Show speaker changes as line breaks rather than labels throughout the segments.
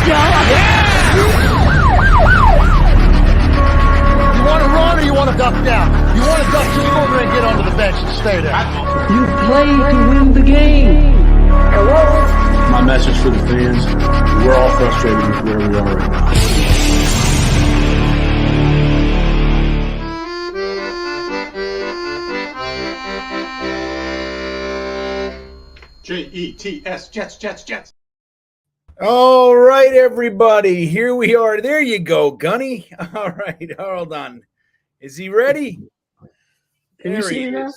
You want to run or you want to duck down? You want to duck, just go over and get onto the bench and stay there.
You play to win the game.
My message for the fans, we're all frustrated with where we are right now.
Jets, Jets.
All right, everybody. Here we are. There you go, Gunny. All right, hold on. Is he ready?
Can you see me now?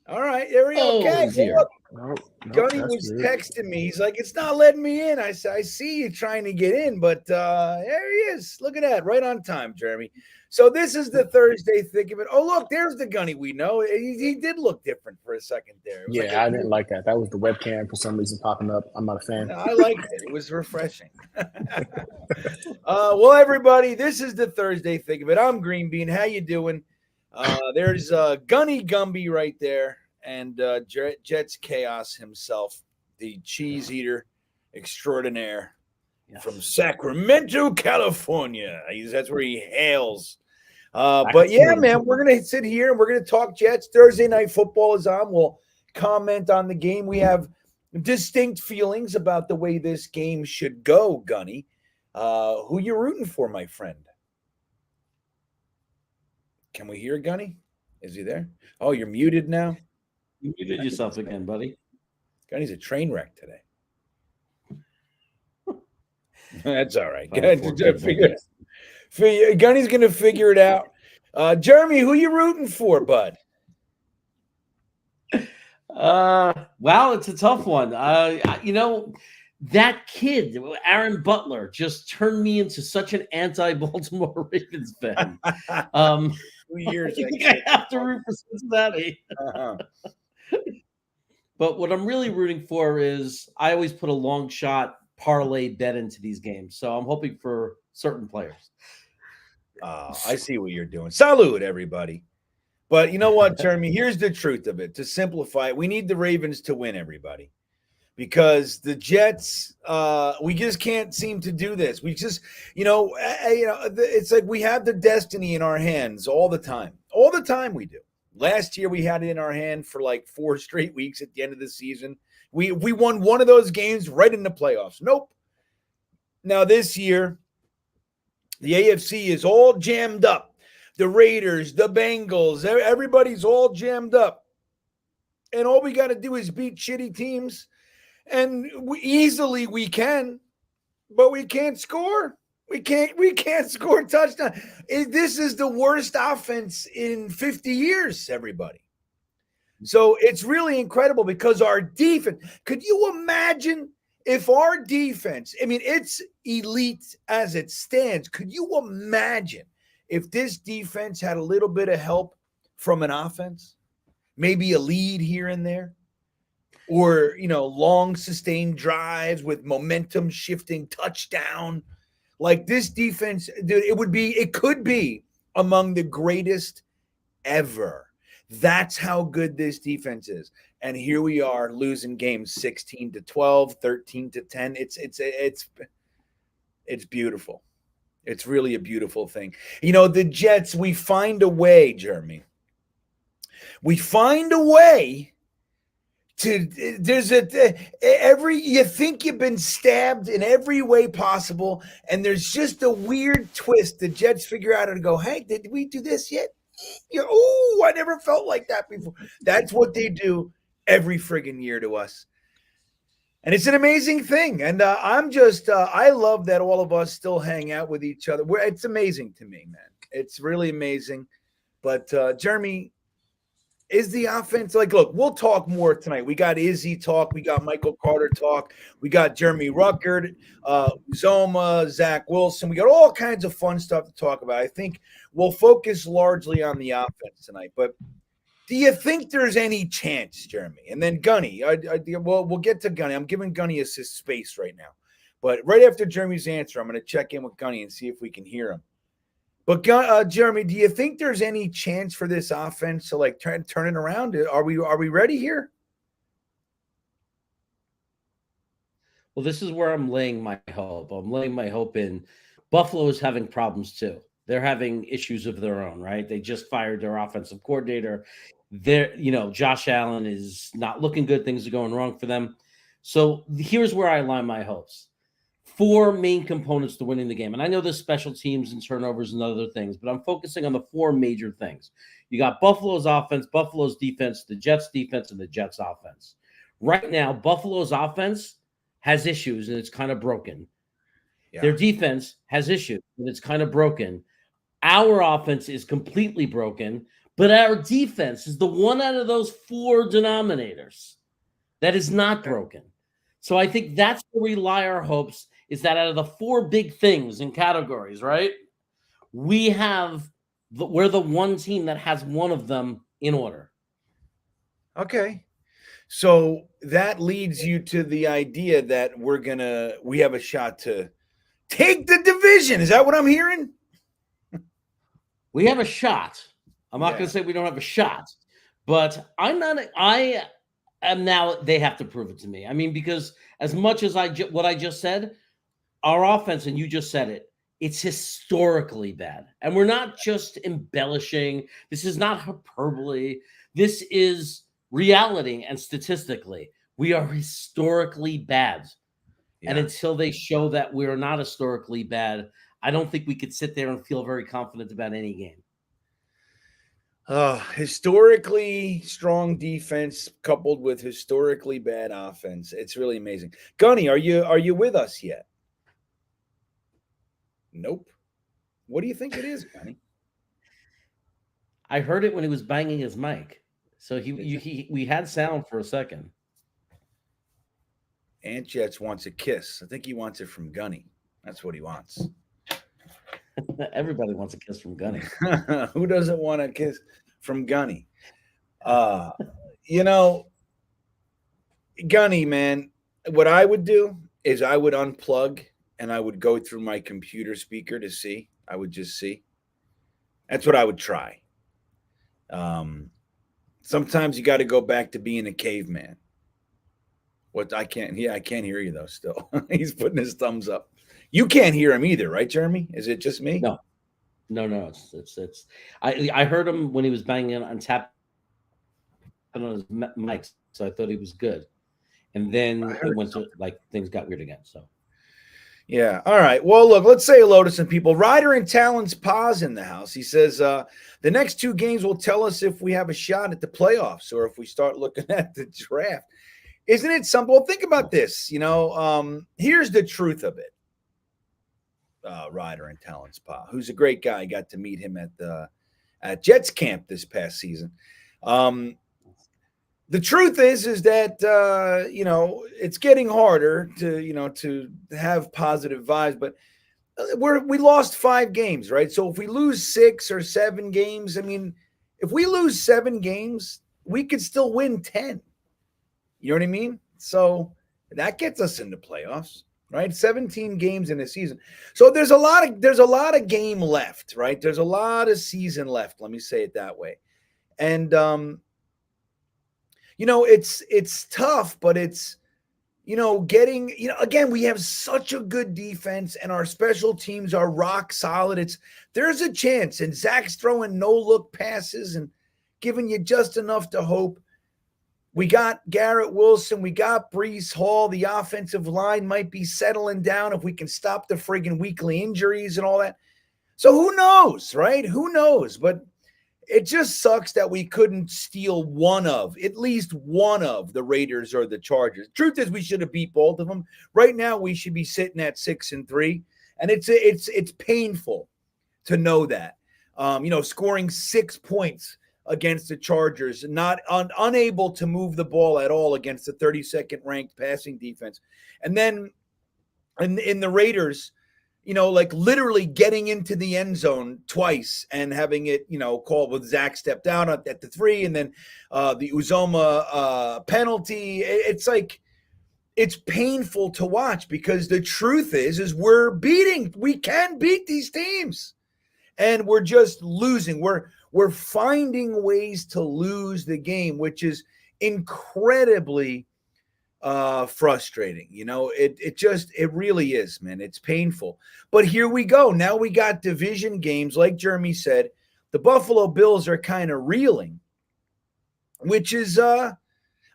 All right, there we go. Okay.
he's here.
Look,
No,
Gunny
that's
was
weird.
texting me. He's like, it's not letting me in. I see you trying to get in, but there he is. Look at that. Right on time, Jeremy. So this is the Thursday thick of it. Oh, look, there's the Gunny we know. He did look different for a second there. It was
Yeah, I didn't like that. That was the webcam for some reason popping up. I'm not a fan.
I liked it. It was refreshing. Well, everybody, this is the Thursday thick of it. I'm GreenBean. How you doing? There's Gunny Gumby right there, and Jets Chaos himself, the cheese eater extraordinaire from Sacramento, California. That's where he hails. But yeah, man, we're going to sit here and we're going to talk Jets. Thursday Night Football is on. We'll comment on the game. We have distinct feelings about the way this game should go, Gunny. Who you rooting for, my friend? Can we hear Gunny? Is he there? Oh, you're muted now?
You muted yourself again, buddy.
Gunny's a train wreck today. That's all right. Gunny's going to figure it out. Jeremy, who you rooting for, bud?
Wow, it's a tough one. That kid, Aaron Butler, just turned me into such an anti-Baltimore Ravens fan.
2 years.
I have to root for Cincinnati. But what I'm really rooting for is I always put a long shot parlay bet into these games. So I'm hoping for certain players.
I see what you're doing. Salute, everybody. But you know what, Jeremy? Here's the truth of it. To simplify it, we need the Ravens to win, everybody. Because the Jets, we just can't seem to do this. We just, it's like we have the destiny in our hands all the time. All the time we do. Last year we had it in our hand for like 4 straight weeks at the end of the season. We won one of those games right in the playoffs. Nope. Now this year, the AFC is all jammed up. The Raiders, the Bengals, everybody's all jammed up. And all we got to do is beat shitty teams. And we can, but we can't score. We can't score touchdown. This is the worst offense in 50 years, everybody. So it's really incredible because our defense, could you imagine if our defense, I mean, it's elite as it stands. Could you imagine if this defense had a little bit of help from an offense, maybe a lead here and there? Or, long sustained drives with momentum shifting touchdown. Like this defense, dude, it could be among the greatest ever. That's how good this defense is. And here we are losing games 16-12, 13-10. It's beautiful. It's really a beautiful thing. The Jets, we find a way, Jeremy. We find a way. You think you've been stabbed in every way possible, and there's just a weird twist. The Jets figure out how to go, hey, did we do this yet? I never felt like that before. That's what they do every friggin' year to us. And it's an amazing thing. And I love that all of us still hang out with each other. It's amazing to me, man. It's really amazing. But Jeremy, is the offense look, we'll talk more tonight. We got Izzy talk. We got Michael Carter talk. We got Jeremy Rucker, Uzomah, Zach Wilson. We got all kinds of fun stuff to talk about. I think we'll focus largely on the offense tonight. But do you think there's any chance, Jeremy? And then Gunny, we'll get to Gunny. I'm giving Gunny his space right now. But right after Jeremy's answer, I'm going to check in with Gunny and see if we can hear him. But Jeremy, do you think there's any chance for this offense to turn it around? Are we ready here?
Well, this is where I'm laying my hope. I'm laying my hope in Buffalo is having problems too. They're having issues of their own, right? They just fired their offensive coordinator. Josh Allen is not looking good. Things are going wrong for them. So here's where I align my hopes. Four main components to winning the game. And I know there's special teams and turnovers and other things, but I'm focusing on the four major things. You got Buffalo's offense, Buffalo's defense, the Jets defense, and the Jets offense. Right now, Buffalo's offense has issues and it's kind of broken.
Yeah.
Their defense has issues and it's kind of broken. Our offense is completely broken, but our defense is the one out of those four denominators that is not broken. So I think that's where we lie our hopes, is that out of the four big things and categories, right? We're the one team that has one of them in order.
Okay. So that leads you to the idea that we have a shot to take the division. Is that what I'm hearing?
We have a shot. I'm not
Yeah.
going to say we don't have a shot, but I am now, they have to prove it to me. I mean, because as much as what I just said, our offense, and you just said it, it's historically bad. And we're not just embellishing. This is not hyperbole. This is reality and statistically. We are historically bad.
Yeah.
And until they show that we're not historically bad, I don't think we could sit there and feel very confident about any game.
Historically strong defense coupled with historically bad offense. It's really amazing. Gunny, are you with us yet? Nope. What do you think it is, Gunny?
I heard it when he was banging his mic. So we had sound for a second.
Ant Jets wants a kiss. I think he wants it from Gunny. That's what he wants.
Everybody wants a kiss from Gunny.
Who doesn't want a kiss from Gunny? Gunny, man, what I would do is I would unplug and I would go through my computer speaker to see. I would just see. That's what I would try. Sometimes you got to go back to being a caveman. I can't hear you though still. He's putting his thumbs up. You can't hear him either, right, Jeremy? Is it just me?
No. It's I heard him when he was banging on tapping on his mic, so I thought he was good. And then it went to things got weird again. So
yeah. All right. Well, look, let's say hello to some people. Ryder and Talon's Pa's in the house. He says the next two games will tell us if we have a shot at the playoffs or if we start looking at the draft. Isn't it something? Well, think about this. Here's the truth of it. Ryder and Talon's Pa, who's a great guy. I got to meet him at Jets camp this past season. The truth is that it's getting harder to have positive vibes, but we lost 5 games, right? So if we lose 6 or 7 games, I mean, if we lose 7 games, we could still win 10. You know what I mean? So that gets us into playoffs, right? 17 games in a season. So there's a lot of game left, right? There's a lot of season left. Let me say it that way. And it's tough, but it's again, we have such a good defense and our special teams are rock solid. There's a chance, and Zach's throwing no look passes and giving you just enough to hope. We got Garrett Wilson. We got Breece Hall. The offensive line might be settling down if we can stop the friggin' weekly injuries and all that. So who knows, right? Who knows? But it just sucks that we couldn't steal at least one of the Raiders or the Chargers. Truth is, we should have beat both of them. Right now, we should be sitting at 6-3, and it's painful to know that. Scoring 6 points against the Chargers, unable to move the ball at all against the 32nd ranked passing defense. And then in the Raiders, literally getting into the end zone twice and having it, called with Zach stepped out at the 3 and then the Uzomah penalty. It's painful to watch because the truth is we can beat these teams and we're just losing. We're finding ways to lose the game, which is incredibly frustrating. It really is, man. It's painful. But here we go. Now we got division games. Like Jeremy said, the Buffalo Bills are kind of reeling, which is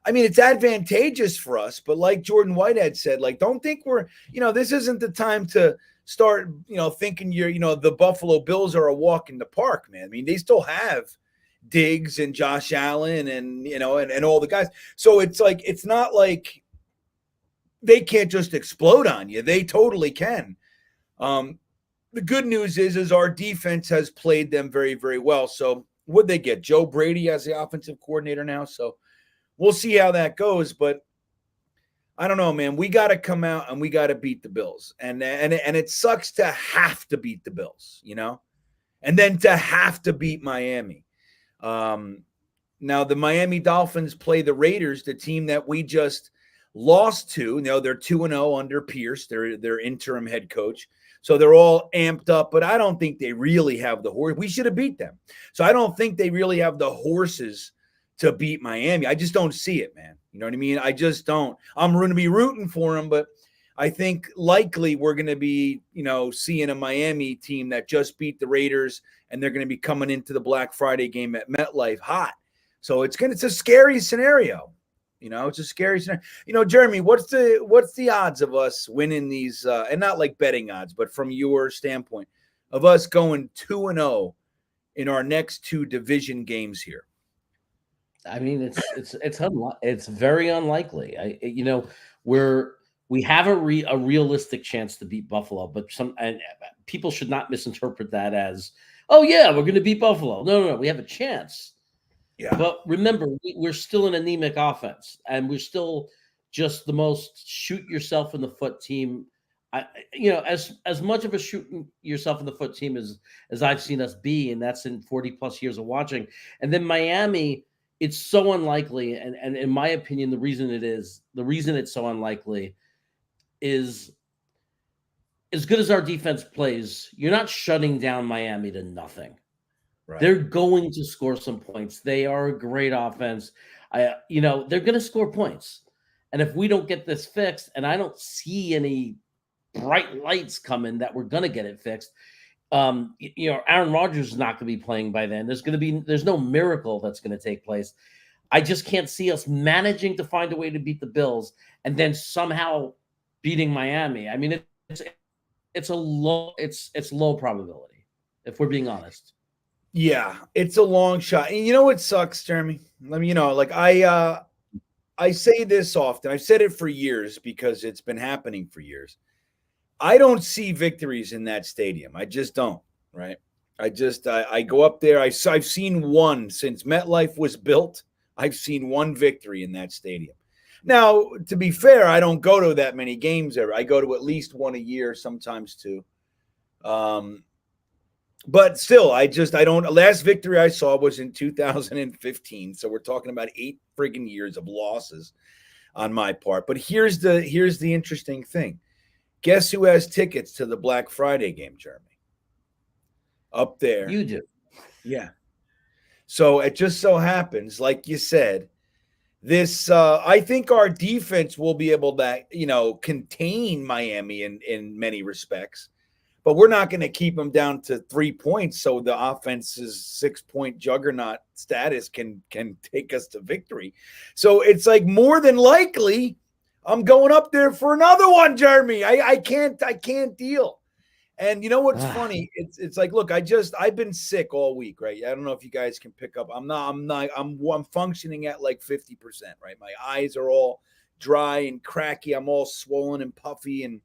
it's advantageous for us, but like Jordan Whitehead said, like, don't think this isn't the time to start, thinking the Buffalo Bills are a walk in the park, man. I mean, they still have Diggs and Josh Allen and all the guys. So it's not like they can't just explode on you. They totally can. The good news is our defense has played them very, very well. So what'd they get? Joe Brady as the offensive coordinator now. So we'll see how that goes, but I don't know, man. We got to come out and we got to beat the Bills, and it sucks to have to beat the Bills, and then to have to beat Miami. Now the Miami Dolphins play the Raiders, the team that we just lost to. They're 2-0 under Pierce, their interim head coach. So they're all amped up, but I don't think they really have the horse. We should have beat them. So I don't think they really have the horses to beat Miami. I just don't see it, man. You know what I mean? I just don't. I'm going to be rooting for them, but I think likely we're going to be, seeing a Miami team that just beat the Raiders, and they're going to be coming into the Black Friday game at MetLife hot. So it's a scary scenario. It's a scary scenario. Jeremy, what's the odds of us winning these, and not like betting odds, but from your standpoint, of us going 2-0 in our next two division games here?
I mean, it's very unlikely. We have a realistic chance to beat Buffalo, but people should not misinterpret that as, oh yeah, we're going to beat Buffalo. No, we have a chance.
Yeah.
But remember, we're still an anemic offense, and we're still just the most shoot yourself in the foot team. As much of a shooting yourself in the foot team as I've seen us be, and that's in 40 plus years of watching. And then Miami, it's so unlikely, and in my opinion, the reason it's so unlikely is, as good as our defense plays, you're not shutting down Miami to nothing.
Right.
They're going to score some points. They are a great offense. They're going to score points. And if we don't get this fixed, and I don't see any bright lights coming that we're going to get it fixed, Aaron Rodgers is not going to be playing by then. There's no miracle that's going to take place. I just can't see us managing to find a way to beat the Bills and then somehow beating Miami. I mean, it's low probability, if we're being honest.
Yeah, it's a long shot. And you know what sucks, Jeremy? I mean, I say this often. I've said it for years because it's been happening for years. I don't see victories in that stadium. I just don't, right? I go up there. I've seen one since MetLife was built. I've seen one victory in that stadium. Now, to be fair, I don't go to that many games ever. I go to at least one a year, sometimes two. But still, I don't. Last victory I saw was in 2015. So we're talking about 8 friggin' years of losses on my part. But here's the interesting thing. Guess who has tickets to the Black Friday game, Jeremy? Up there.
You do.
Yeah. So it just so happens, like you said, this I think our defense will be able to, contain Miami in many respects. But we're not going to keep them down to 3 points, so the offense's 6-point juggernaut status can take us to victory. So it's like more than likely I'm going up there for another one, Jeremy. I can't deal. And you know what's funny? It's like, look, I've been sick all week, right? I don't know if you guys can pick up. I'm functioning at like 50%, right? My eyes are all dry and cracky. I'm all swollen and puffy and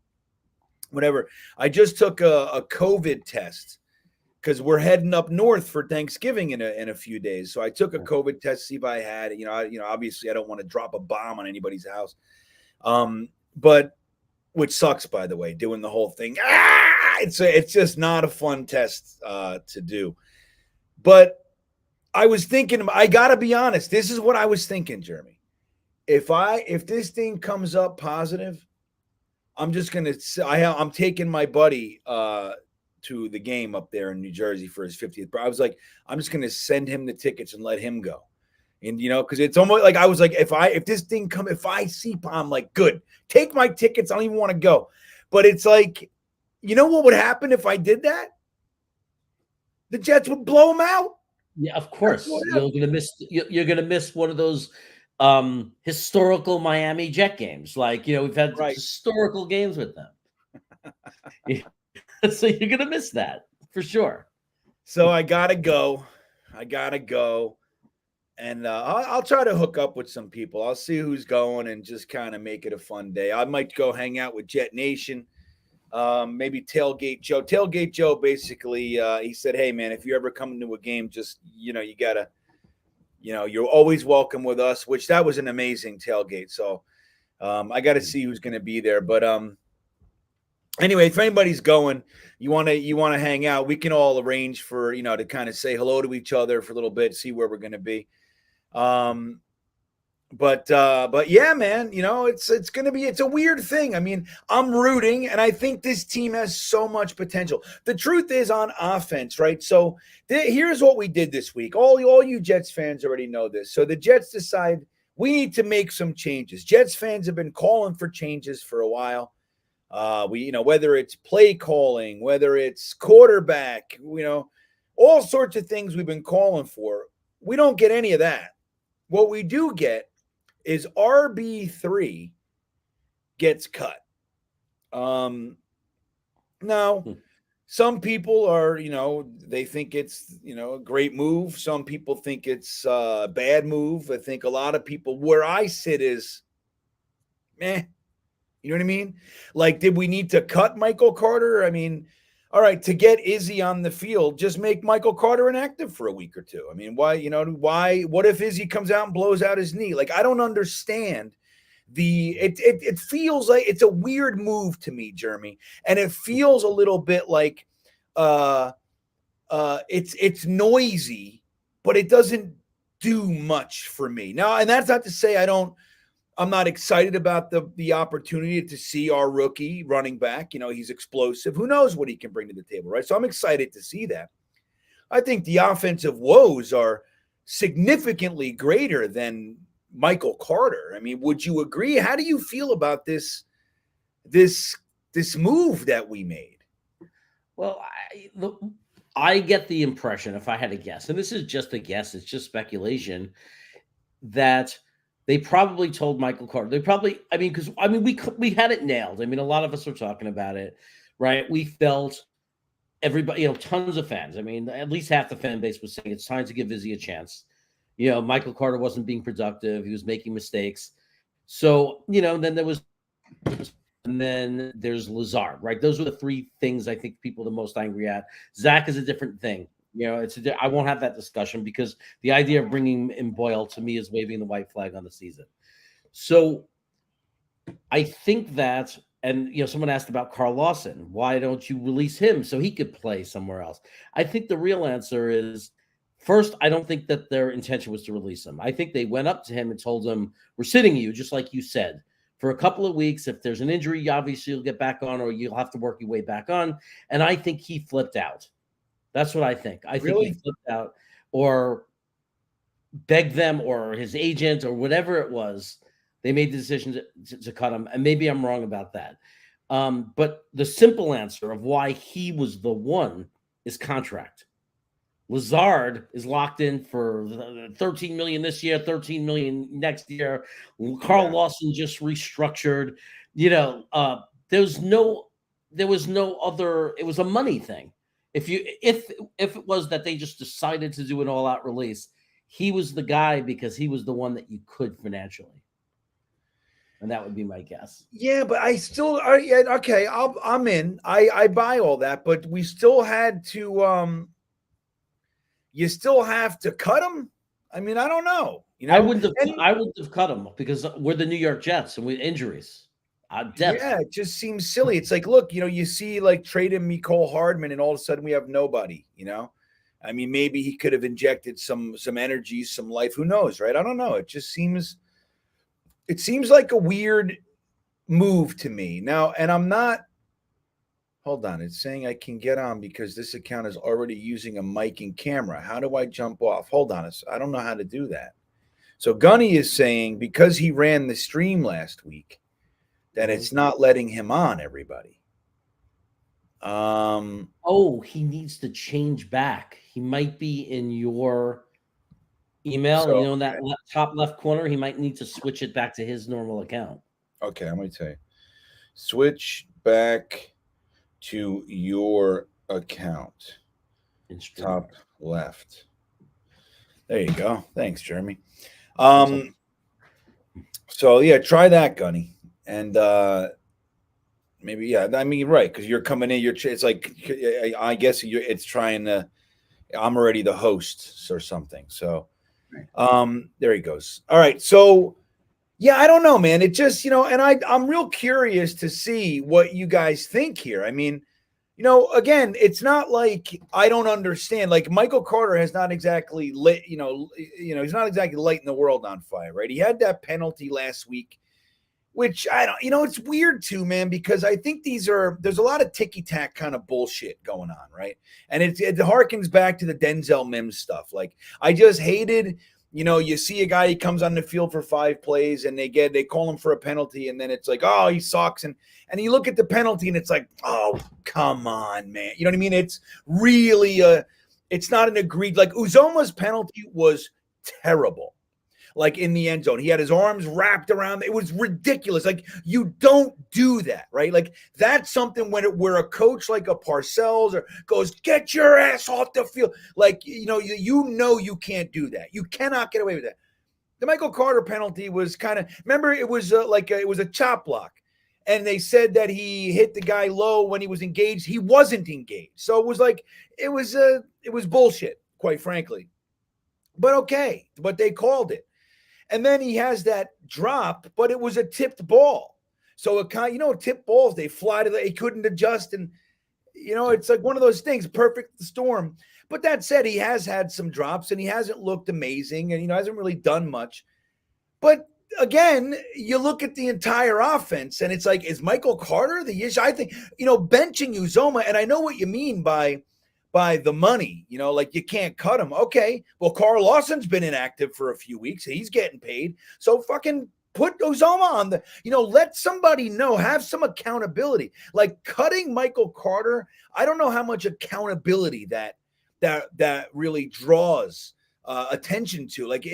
whatever. I just took a COVID test because we're heading up north for Thanksgiving in a few days. So I took a COVID test to see if I had it. Obviously I don't want to drop a bomb on anybody's house. But which sucks, by the way, doing the whole thing. It's just not a fun test to do. But I was thinking, I gotta be honest. This is what I was thinking, Jeremy. If this thing comes up positive, I'm just gonna. I'm taking my buddy to the game up there in New Jersey for his 50th. I was like, I'm just gonna send him the tickets and let him go, And because it's almost like I was like, if I see, I'm like, good, take my tickets. I don't even want to go. But it's like, what would happen if I did that? The Jets would blow them out.
Yeah, of course. You're gonna miss one of those historical Miami Jet games. Like, we've had historical games with them. So you're gonna miss that for sure.
So I gotta go. And I'll try to hook up with some people. I'll see who's going and just kind of make it a fun day. I might go hang out with Jetnation. Maybe Tailgate Joe. Tailgate Joe basically, he said, hey, man, if you ever come into a game, just, you got to, you're always welcome with us, which that was an amazing tailgate. So I got to see who's going to be there. But anyway, if anybody's going, you want to hang out, we can all arrange for, to kind of say hello to each other for a little bit, see where we're going to be. But yeah, man, it's a weird thing. I mean, I'm rooting, and I think this team has so much potential. The truth is on offense, right? So here's what we did this week. All you Jets fans already know this. So the Jets decide we need to make some changes. Jets fans have been calling for changes for a while. Whether it's play calling, whether it's quarterback, all sorts of things we've been calling for. We don't get any of that. What we do get is RB3 gets cut. Now, some people are, they think it's, a great move. Some people think it's a bad move. I think a lot of people, where I sit is, meh. You know what I mean? Like, did we need to cut Michael Carter? I mean, all right, to get Izzy on the field, just make Michael Carter inactive for a week or two. I mean, why, what if Izzy comes out and blows out his knee? Like, I don't understand it feels like it's a weird move to me, Jeremy. And it feels a little bit like it's noisy, but it doesn't do much for me. Now, and that's not to say I'm not excited about the opportunity to see our rookie running back. He's explosive. Who knows what he can bring to the table, right? So I'm excited to see that. I think the offensive woes are significantly greater than Michael Carter. I mean, would you agree? How do you feel about this move that we made?
Well, I get the impression, if I had to guess, and this is just a guess, it's just speculation, that they probably told Michael Carter. Because we had it nailed. I mean, a lot of us were talking about it, right? We felt everybody, tons of fans. I mean, at least half the fan base was saying it's time to give Izzy a chance. Michael Carter wasn't being productive. He was making mistakes. So, then there's Lazard, right? Those were the three things I think people are the most angry at. Zach is a different thing. I won't have that discussion because the idea of bringing in Boyle to me is waving the white flag on the season. So I think that, and someone asked about Carl Lawson. Why don't you release him so he could play somewhere else? I think the real answer is, first, I don't think that their intention was to release him. I think they went up to him and told him, we're sitting you, just like you said, for a couple of weeks. If there's an injury, obviously you'll get back on, or you'll have to work your way back on. And I think he flipped out. That's what I think. I think he flipped out or begged them, or his agent or whatever it was. They made the decision to cut him. And maybe I'm wrong about that. But the simple answer of why he was the one is contract. Lazard is locked in for $13 million this year, $13 million next year. Carl Lawson just restructured. There was no other. It was a money thing. If it was that they just decided to do an all-out release, he was the guy because he was the one that you could financially, and that would be my guess.
Yeah, but I still okay. I'm in. I buy all that, but we still had to. You still have to cut him. I mean, I don't know.
I wouldn't have cut him because we're the New York Jets and with injuries.
Yeah, it just seems silly. It's like, look, you see like trading Mecole Hardman and all of a sudden we have nobody, I mean, maybe he could have injected some energy, some life. Who knows, right? I don't know. It seems like a weird move to me. Now, and I'm not, hold on. It's saying I can get on because this account is already using a mic and camera. How do I jump off? Hold on. I don't know how to do that. So Gunny is saying because he ran the stream last week, that it's not letting him on, everybody.
Oh, he needs to change back. He might be in your email,
So,
in that top left corner. He might need to switch it back to his normal account.
Okay, I'm going to tell you. Switch back to your account. Top left. There you go. Thanks, Jeremy. So yeah, try that, Gunny. And maybe, yeah, I mean, right, because you're coming in, it's like, I guess it's trying to, I'm already the host or something. So there he goes. All right. So yeah, I don't know, man. It just, and I'm real curious to see what you guys think here. I mean, again, it's not like I don't understand. Like Michael Carter has not exactly lit, he's not exactly lighting the world on fire, right? He had that penalty last week, which I don't, it's weird too, man, because I think there's a lot of ticky-tack kind of bullshit going on, right? And it harkens back to the Denzel Mims stuff. Like, I just hated, you see a guy, he comes on the field for 5 plays and they call him for a penalty, and then it's like, oh, he sucks. And you look at the penalty and it's like, oh, come on, man. You know what I mean? It's really it's not an agreed, like Uzomah's penalty was terrible. Like in the end zone, he had his arms wrapped around. It was ridiculous. Like, you don't do that, right? Like, that's something where a coach like a Parcells or goes, get your ass off the field. Like, you can't do that. You cannot get away with that. The Michael Carter penalty was kind of, remember, it was it was a chop block, and they said that he hit the guy low when he was engaged. He wasn't engaged, so it was like it was bullshit, quite frankly. But okay, but they called it. And then he has that drop, but it was a tipped ball. So tipped balls, they fly he couldn't adjust. And, it's like one of those things, perfect storm. But that said, he has had some drops and he hasn't looked amazing and, hasn't really done much. But again, you look at the entire offense and it's like, is Michael Carter the issue? I think, benching Uzomah, and I know what you mean by the money, like you can't cut him. Okay, well, Carl Lawson's been inactive for a few weeks. He's getting paid. So fucking put Uzomah on let somebody know, have some accountability. Like, cutting Michael Carter, I don't know how much accountability that really draws attention to. Like,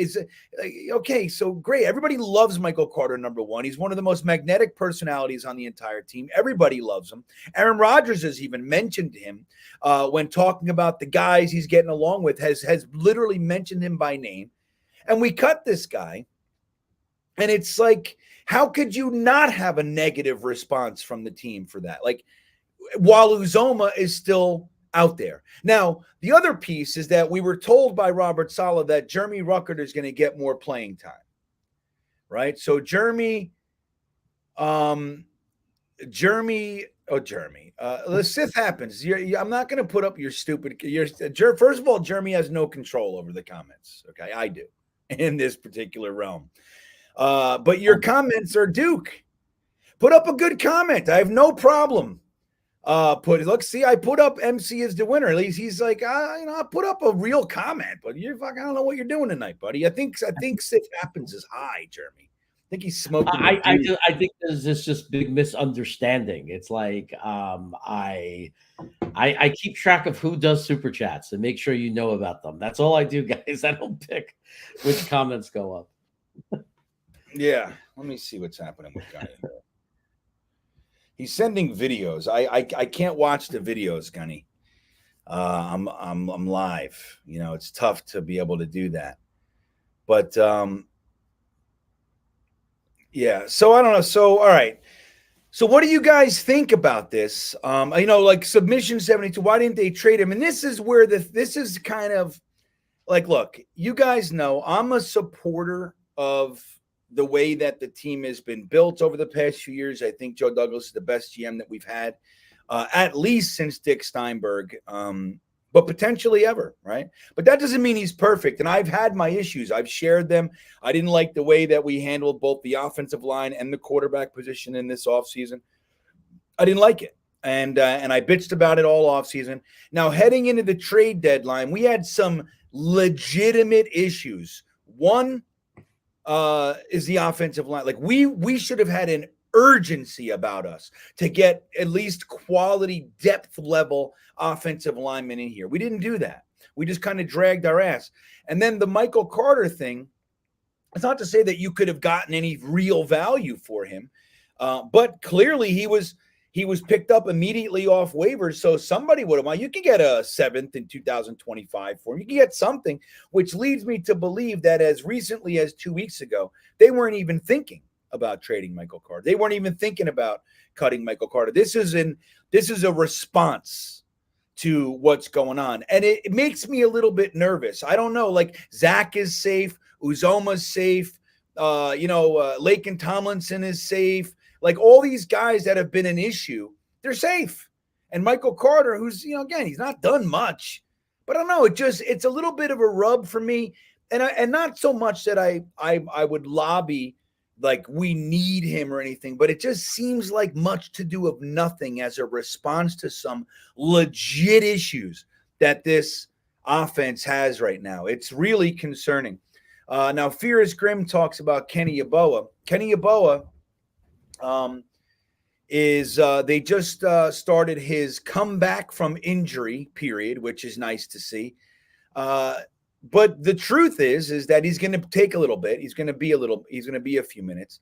okay, so great. Everybody loves Michael Carter, number one. He's one of the most magnetic personalities on the entire team. Everybody loves him. Aaron Rodgers has even mentioned him when talking about the guys he's getting along with, has literally mentioned him by name. And we cut this guy, and it's like, how could you not have a negative response from the team for that? Like, while Uzomah is still out there. Now, the other piece is that we were told by Robert Saleh that Jeremy Rucker is going to get more playing time, right? So Jeremy, the Sith happens. I'm not going to put up your stupid. First of all, Jeremy has no control over the comments. Okay, I do in this particular realm. But your comments are Duke. Put up a good comment. I have no problem. I put up MC is the winner. At least he's like, I put up a real comment, but I don't know what you're doing tonight, buddy. I think Sith happens is high, Jeremy. I think he's smoking.
I think there's this just big misunderstanding. It's like I keep track of who does super chats and make sure you know about them. That's all I do, guys. I don't pick which comments go up.
Yeah, let me see what's happening with Gunny. He's sending videos. I can't watch the videos, Gunny. I'm live. It's tough to be able to do that. But yeah. So I don't know. So all right. So what do you guys think about this? Like submission 72. Why didn't they trade him? And this is where this is kind of like, look, you guys know I'm a supporter of the way that the team has been built over the past few years. I think Joe Douglas is the best GM that we've had, at least since Dick Steinberg, but potentially ever, right? But that doesn't mean he's perfect. And I've had my issues. I've shared them. I didn't like the way that we handled both the offensive line and the quarterback position in this offseason. I didn't like it. And I bitched about it all offseason. Now, heading into the trade deadline, we had some legitimate issues. One, is the offensive line. Like we should have had an urgency about us to get at least quality depth level offensive linemen in here. We didn't do that. We just kind of dragged our ass. And then the Michael Carter thing, it's not to say that you could have gotten any real value for him, but clearly he was picked up immediately off waivers. So somebody would have, you could get a 7th in 2025 for him. You can get something, which leads me to believe that as recently as 2 weeks ago, they weren't even thinking about trading Michael Carter. They weren't even thinking about cutting Michael Carter. This is a response to what's going on. And it makes me a little bit nervous. I don't know, like Zach is safe. Uzomah's safe. Laken Tomlinson is safe. Like all these guys that have been an issue, they're safe. And Michael Carter, who's, again, he's not done much, but I don't know. It's a little bit of a rub for me. And not so much that I would lobby like we need him or anything, but it just seems like much to do of nothing as a response to some legit issues that this offense has right now. It's really concerning. Now, Fearless Grim talks about Kenny Yeboah. Kenny Yeboah they just started his comeback from injury period, which is nice to see. But the truth is that he's going to take a little bit. He's going to be a few minutes.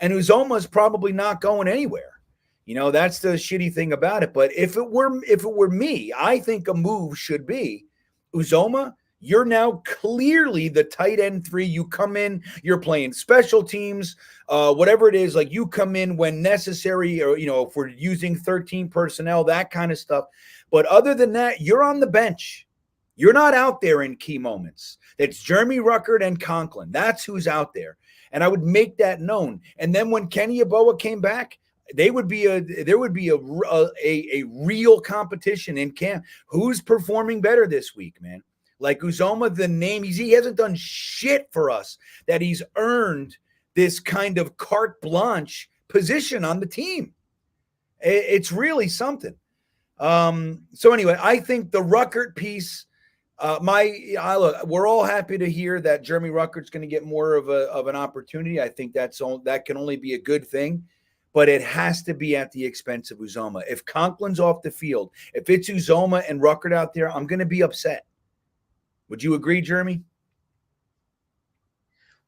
And Uzomah is probably not going anywhere. That's the shitty thing about it. But if it were me, I think a move should be Uzomah. You're now clearly the tight end 3. You come in, you're playing special teams, whatever it is, like you come in when necessary, or, if we're using 13 personnel, that kind of stuff. But other than that, you're on the bench. You're not out there in key moments. It's Jeremy Rucker and Conklin. That's who's out there. And I would make that known. And then when Kenny Yeboah came back, there would be a real competition in camp. Who's performing better this week, man? Like Uzomah, the name, he hasn't done shit for us that he's earned this kind of carte blanche position on the team. It's really something. So anyway, I think the Rucker piece, look, we're all happy to hear that Jeremy Rucker's going to get more of an opportunity. I think that can only be a good thing, but it has to be at the expense of Uzomah. If Conklin's off the field, if it's Uzomah and Rucker out there, I'm going to be upset. Would you agree, Jeremy?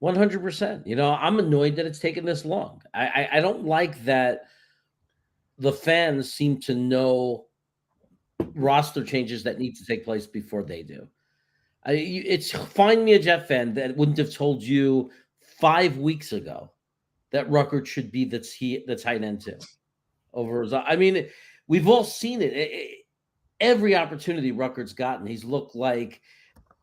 100%. I'm annoyed that it's taken this long. I don't like that the fans seem to know roster changes that need to take place before they do. Find me a Jet fan that wouldn't have told you 5 weeks ago that Rucker should be the tight end 2 over. I mean, we've all seen it. Every opportunity Rucker's gotten, he's looked like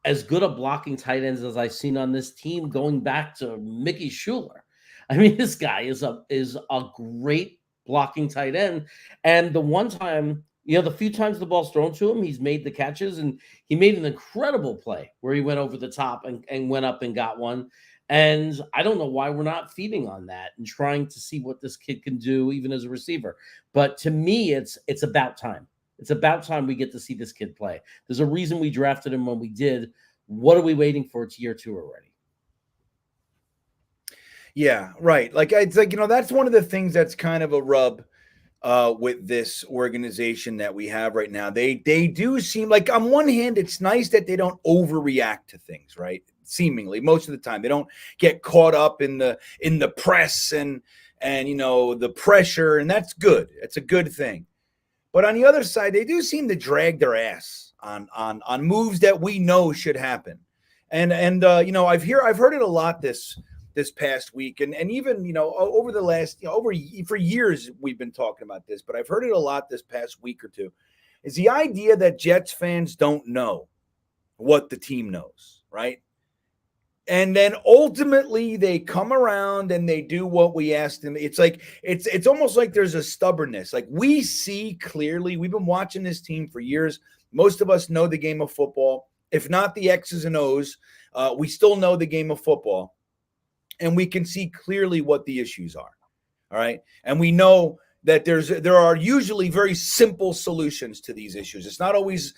as good a blocking tight ends as I've seen on this team going back to Mickey Schuler. I mean, this guy is a great blocking tight end. And the one time, the few times the ball's thrown to him, he's made the catches, and he made an incredible play where he went over the top and went up and got one. And I don't know why we're not feeding on that and trying to see what this kid can do even as a receiver. But to me, it's about time. It's about time we get to see this kid play. There's a reason we drafted him when we did. What are we waiting for? It's year 2 already.
Yeah, right. It's like, that's one of the things that's kind of a rub with this organization that we have right now. They do seem like, on one hand, it's nice that they don't overreact to things, right? Seemingly, most of the time, they don't get caught up in the press and the pressure, and that's good. It's a good thing. But on the other side, they do seem to drag their ass on moves that we know should happen. And I've heard it a lot this past week, and even over the last for years we've been talking about this, but I've heard it a lot this past week or two. Is the idea that Jets fans don't know what the team knows, right? And then ultimately they come around and they do what we asked them. It's like it's almost like there's a stubbornness. Like, we see clearly, we've been watching this team for years. Most of us know the game of football. If not the X's and O's, we still know the game of football. And we can see clearly what the issues are. All right. And we know that there are usually very simple solutions to these issues. It's not always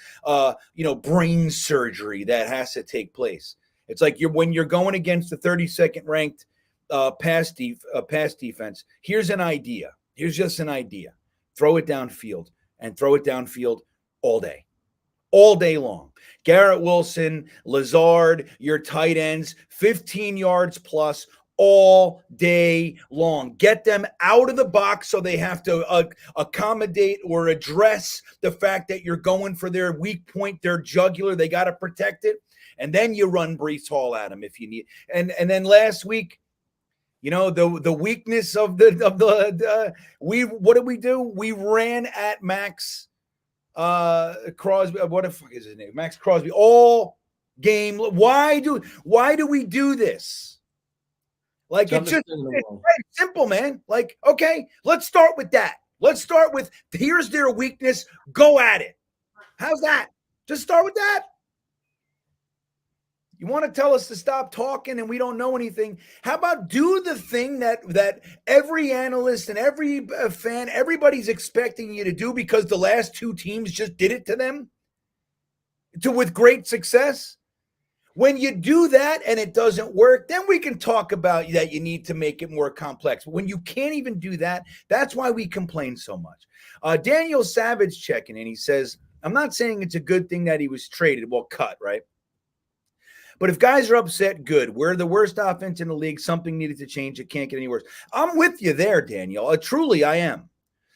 brain surgery that has to take place. It's like when you're going against the 32nd ranked pass defense. Here's an idea. Here's just an idea. Throw it downfield and throw it downfield all day long. Garrett Wilson, Lazard, your tight ends, 15 yards plus all day long. Get them out of the box so they have to accommodate or address the fact that you're going for their weak point, their jugular. They got to protect it. And then you run Breece Hall at them if you need. And then last week, you know, the weakness of what did we do? We ran at Max Crosby. What the fuck is his name? Max Crosby all game. Why do we do this? Like, it's very simple, man. Like, okay, let's start with that. Let's start with here's their weakness. Go at it. How's that? Just start with that. You want to tell us to stop talking and we don't know anything? How about do the thing that every analyst and every fan, everybody's expecting you to do because the last two teams just did it to them with great success? When you do that and it doesn't work, then we can talk about that you need to make it more complex. But when you can't even do that, that's why we complain so much. Daniel Savage checking in. He says, I'm not saying it's a good thing that he was traded. Well, cut, right? But if guys are upset, good. We're the worst offense in the league. Something needed to change. It can't get any worse. I'm with you there, Daniel. Truly, I am.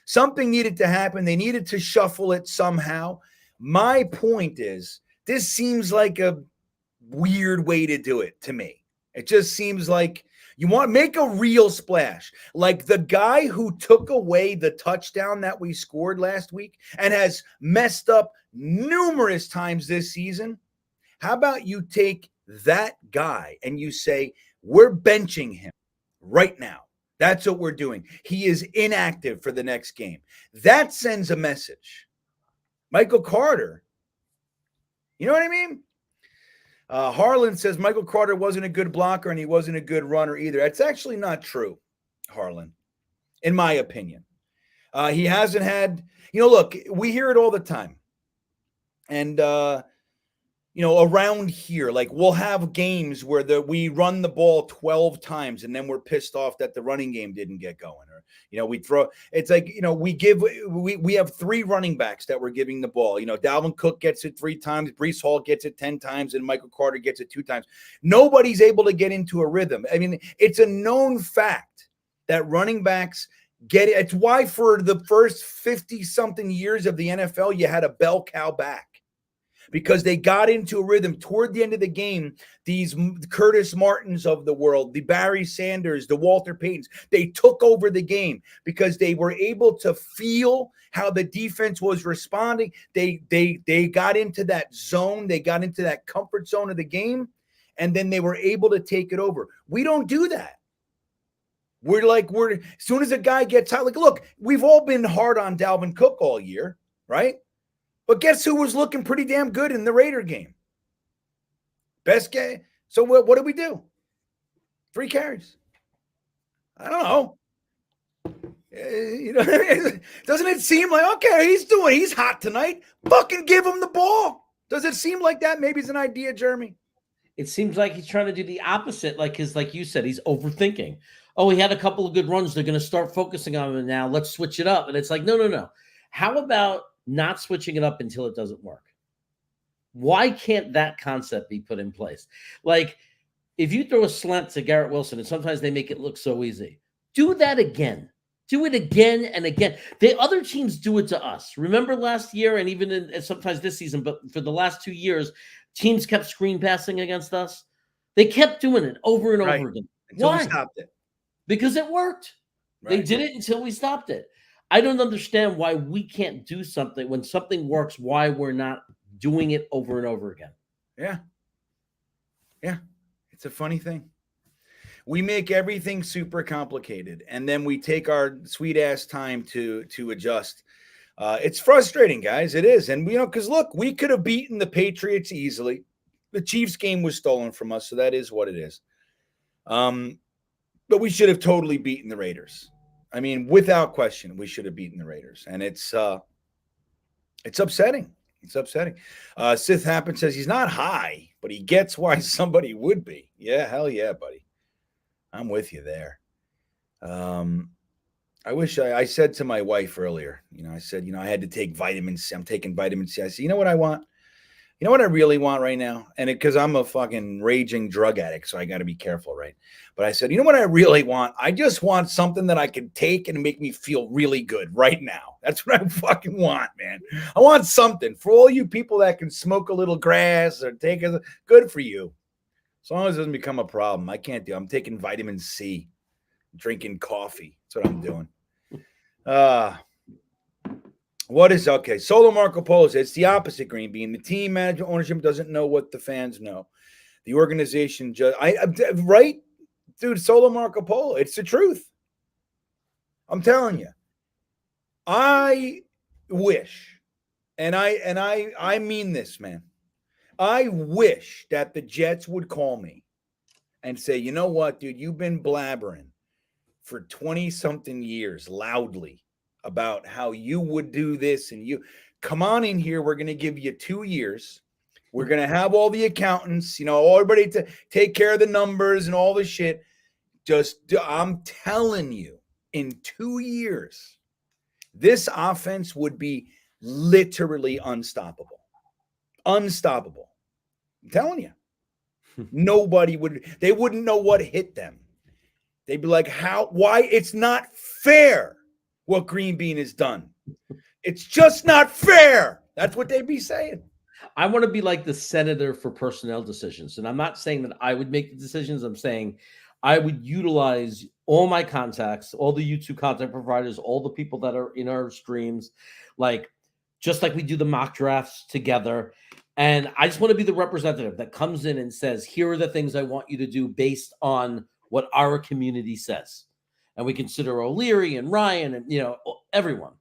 Something needed to happen. They needed to shuffle it somehow. My point is, this seems like a weird way to do it to me. It just seems like you want to make a real splash. Like the guy who took away the touchdown that we scored last week and has messed up numerous times this season. How about you take that guy and you say, we're benching him right now. That's what we're doing. He is inactive for the next game. That sends a message. Michael Carter, you know what I mean? Harlan says Michael Carter wasn't a good blocker and he wasn't a good runner either. That's actually not true, Harlan, in my opinion. He hasn't had, look, we hear it all the time. And, around here, like we'll have games where we run the ball 12 times and then we're pissed off that the running game didn't get going. Or, we throw, it's like, we have three running backs that we're giving the ball. Dalvin Cook gets it 3 times, Breece Hall gets it 10 times, and Michael Carter gets it 2 times. Nobody's able to get into a rhythm. I mean, it's a known fact that running backs get it. It's why for the first 50-something years of the NFL, you had a bell cow back. Because they got into a rhythm toward the end of the game. These Curtis Martins of the world, the Barry Sanders, the Walter Paytons, they took over the game because they were able to feel how the defense was responding. They got into that zone. They got into that comfort zone of the game, and then they were able to take it over. We don't do that. We're as soon as a guy gets out, like, look, we've all been hard on Dalvin Cook all year, right? But guess who was looking pretty damn good in the Raider game? Best guy. So what did we do? 3 carries. I don't know. Doesn't it seem like, okay, he's hot tonight. Fucking give him the ball. Does it seem like that? Maybe it's an idea, Jeremy.
It seems like he's trying to do the opposite. Like you said, he's overthinking. Oh, he had a couple of good runs. They're going to start focusing on him now. Let's switch it up. And it's like, no. How about not switching it up until it doesn't work? Why can't that concept be put in place? Like, if you throw a slant to Garrett Wilson, and sometimes they make it look so easy, do that again. Do it again and again. The other teams do it to us. Remember last year, and even and sometimes this season, but for the last 2 years, teams kept screen passing against us. They kept doing it over and over again.
Until we stopped it.
Because it worked. Right. They did it until we stopped it. I don't understand why we can't do something when something works, why we're not doing it over and over again.
Yeah. It's a funny thing. We make everything super complicated, and then we take our sweet ass time to adjust. It's frustrating, guys. It is. And, because look, we could have beaten the Patriots easily. The Chiefs game was stolen from us, so that is what it is. But we should have totally beaten the Raiders. I mean, without question, we should have beaten the Raiders. And it's upsetting. It's upsetting. Sith Happen says he's not high, but he gets why somebody would be. Yeah, hell yeah, buddy. I'm with you there. I wish I said to my wife earlier, I said, I had to take vitamin C. I'm taking vitamin C. I said, you know what I want? You know what I really want right now? And because I'm a fucking raging drug addict, so I got to be careful, right? But I said, you know what I really want? I just want something that I can take and make me feel really good right now. That's what I fucking want, man. I want something for all you people that can smoke a little grass or take a good for you. As long as it doesn't become a problem. I can't do it. I'm taking vitamin C, drinking coffee. That's what I'm doing. What is okay? Solo Marco Polo says it's the opposite, GreenBean. The team management ownership doesn't know what the fans know. The organization just right, dude. Solo Marco Polo. It's the truth. I'm telling you. I wish, and I mean this, man. I wish that the Jets would call me and say, you know what, dude, you've been blabbering for 20-something years loudly about how you would do this, and you come on in here. We're going to give you 2 years. We're going to have all the accountants, everybody to take care of the numbers and all the shit. I'm telling you, in 2 years, this offense would be literally unstoppable. Unstoppable. I'm telling you. They wouldn't know what hit them. They'd be like, why? It's not fair what GreenBean has done. It's just not fair. That's what they'd be saying.
I want to be like the senator for personnel decisions. And I'm not saying that I would make the decisions. I'm saying I would utilize all my contacts, all the YouTube content providers, all the people that are in our streams, just like we do the mock drafts together. And I just want to be the representative that comes in and says, here are the things I want you to do based on what our community says. And we consider O'Leary and Ryan and, everyone.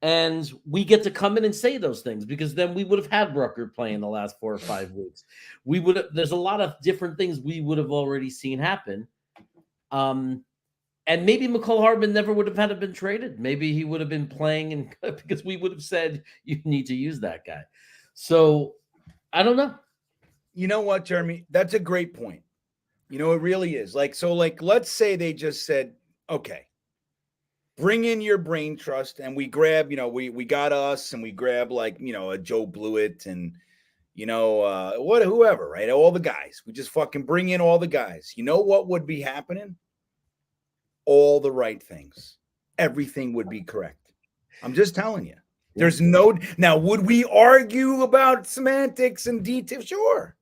And we get to come in and say those things, because then we would have had Rucker playing the last 4 or 5 weeks. There's a lot of different things we would have already seen happen. And maybe McCall Hardman never would have had to been traded. Maybe he would have been playing because we would have said, you need to use that guy. So I don't know.
You know what, Jeremy? That's a great point. It really is. Let's say they just said, okay, bring in your brain trust, and we grab, we got us, and we grab a Joe Blewett and, whoever, right? All the guys. We just fucking bring in all the guys. You know what would be happening? All the right things. Everything would be correct. I'm just telling you. There's now, would we argue about semantics and detail? Sure.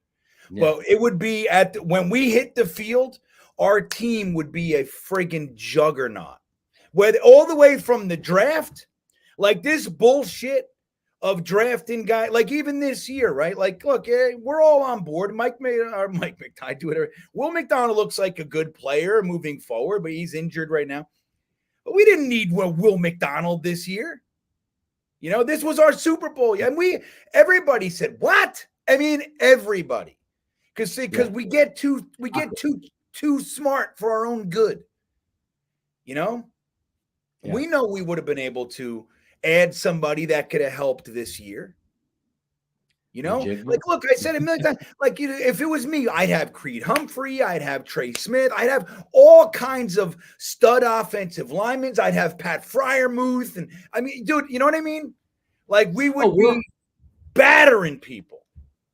Yeah. But it would be when we hit the field, our team would be a friggin' juggernaut. All the way from the draft, this bullshit of drafting guys, even this year, right? Look, we're all on board. Mike McDonald, do whatever. Will McDonald looks like a good player moving forward, but he's injured right now. But we didn't need Will McDonald this year. This was our Super Bowl. And everybody said, what? I mean, everybody. Because we get too smart for our own good. Yeah. We know we would have been able to add somebody that could have helped this year. Look, I said a million times, if it was me, I'd have Creed Humphrey, I'd have Trey Smith, I'd have all kinds of stud offensive linemen, I'd have Pat Fryermuth, and I mean, dude, you know what I mean? We would be battering people.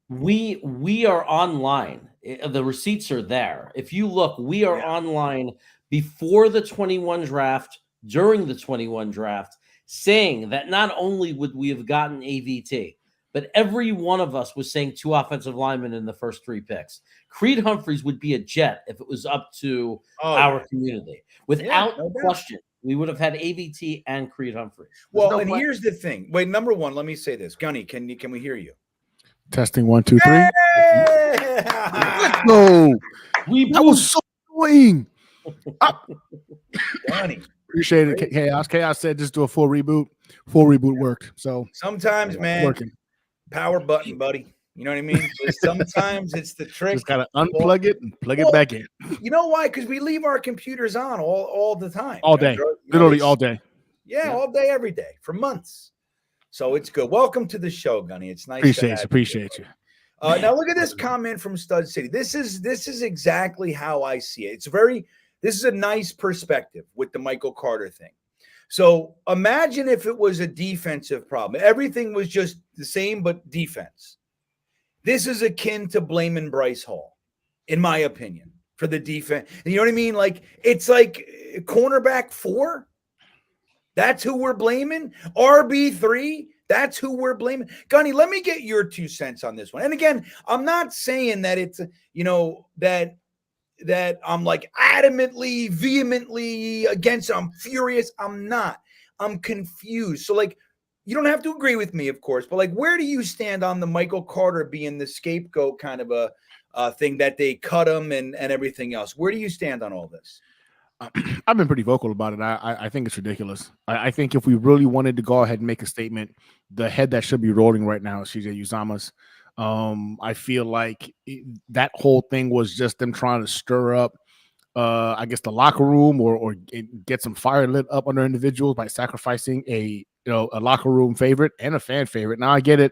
We are online. The receipts are there. If you look, we are online before the 21 draft, during the 21 draft, saying that not only would we have gotten AVT, but every one of us was saying 2 offensive linemen in the first 3 picks. Creed Humphreys would be a Jet if it was up to our community. Without question, we would have had AVT and Creed Humphreys.
Here's the thing. Wait, number one, let me say this. Gunny, can we hear you?
Testing 1, 2, 3.
Yeah!
Let's go. That was so annoying.
Gunny.
Appreciate it, Chaos. Chaos said just do a full reboot. Full reboot worked. So
sometimes, man,
working.
Power button, buddy. You know what I mean? Sometimes it's the trick.
Just gotta unplug it and plug it back in.
You know why? Because we leave our computers on all the time.
All day. Literally all day.
Yeah, all day, every day for months. So it's good. Welcome to the show, Gunny. It's nice.
Appreciate you.
Now look at this comment from Stud City. This is exactly how I see it. This is a nice perspective with the Michael Carter thing. So imagine if it was a defensive problem. Everything was just the same, but defense. This is akin to blaming Bryce Hall, in my opinion, for the defense. You know what I mean? Like, it's like cornerback 4. That's who we're blaming. RB3. That's who we're blaming. Gunny, let me get your 2 cents on this one. And again, I'm not saying that it's, that I'm like adamantly, vehemently against it. I'm furious. I'm not. I'm confused. So like, you don't have to agree with me, of course, but like, where do you stand on the Michael Carter being the scapegoat kind of a thing that they cut him and everything else? Where do you stand on all this?
I've been pretty vocal about it. I think it's ridiculous. I think if we really wanted to go ahead and make a statement, the head that should be rolling right now is CJ Uzomah's. I feel like that whole thing was just them trying to stir up, I guess, the locker room or get some fire lit up under individuals by sacrificing a locker room favorite and a fan favorite. Now I get it.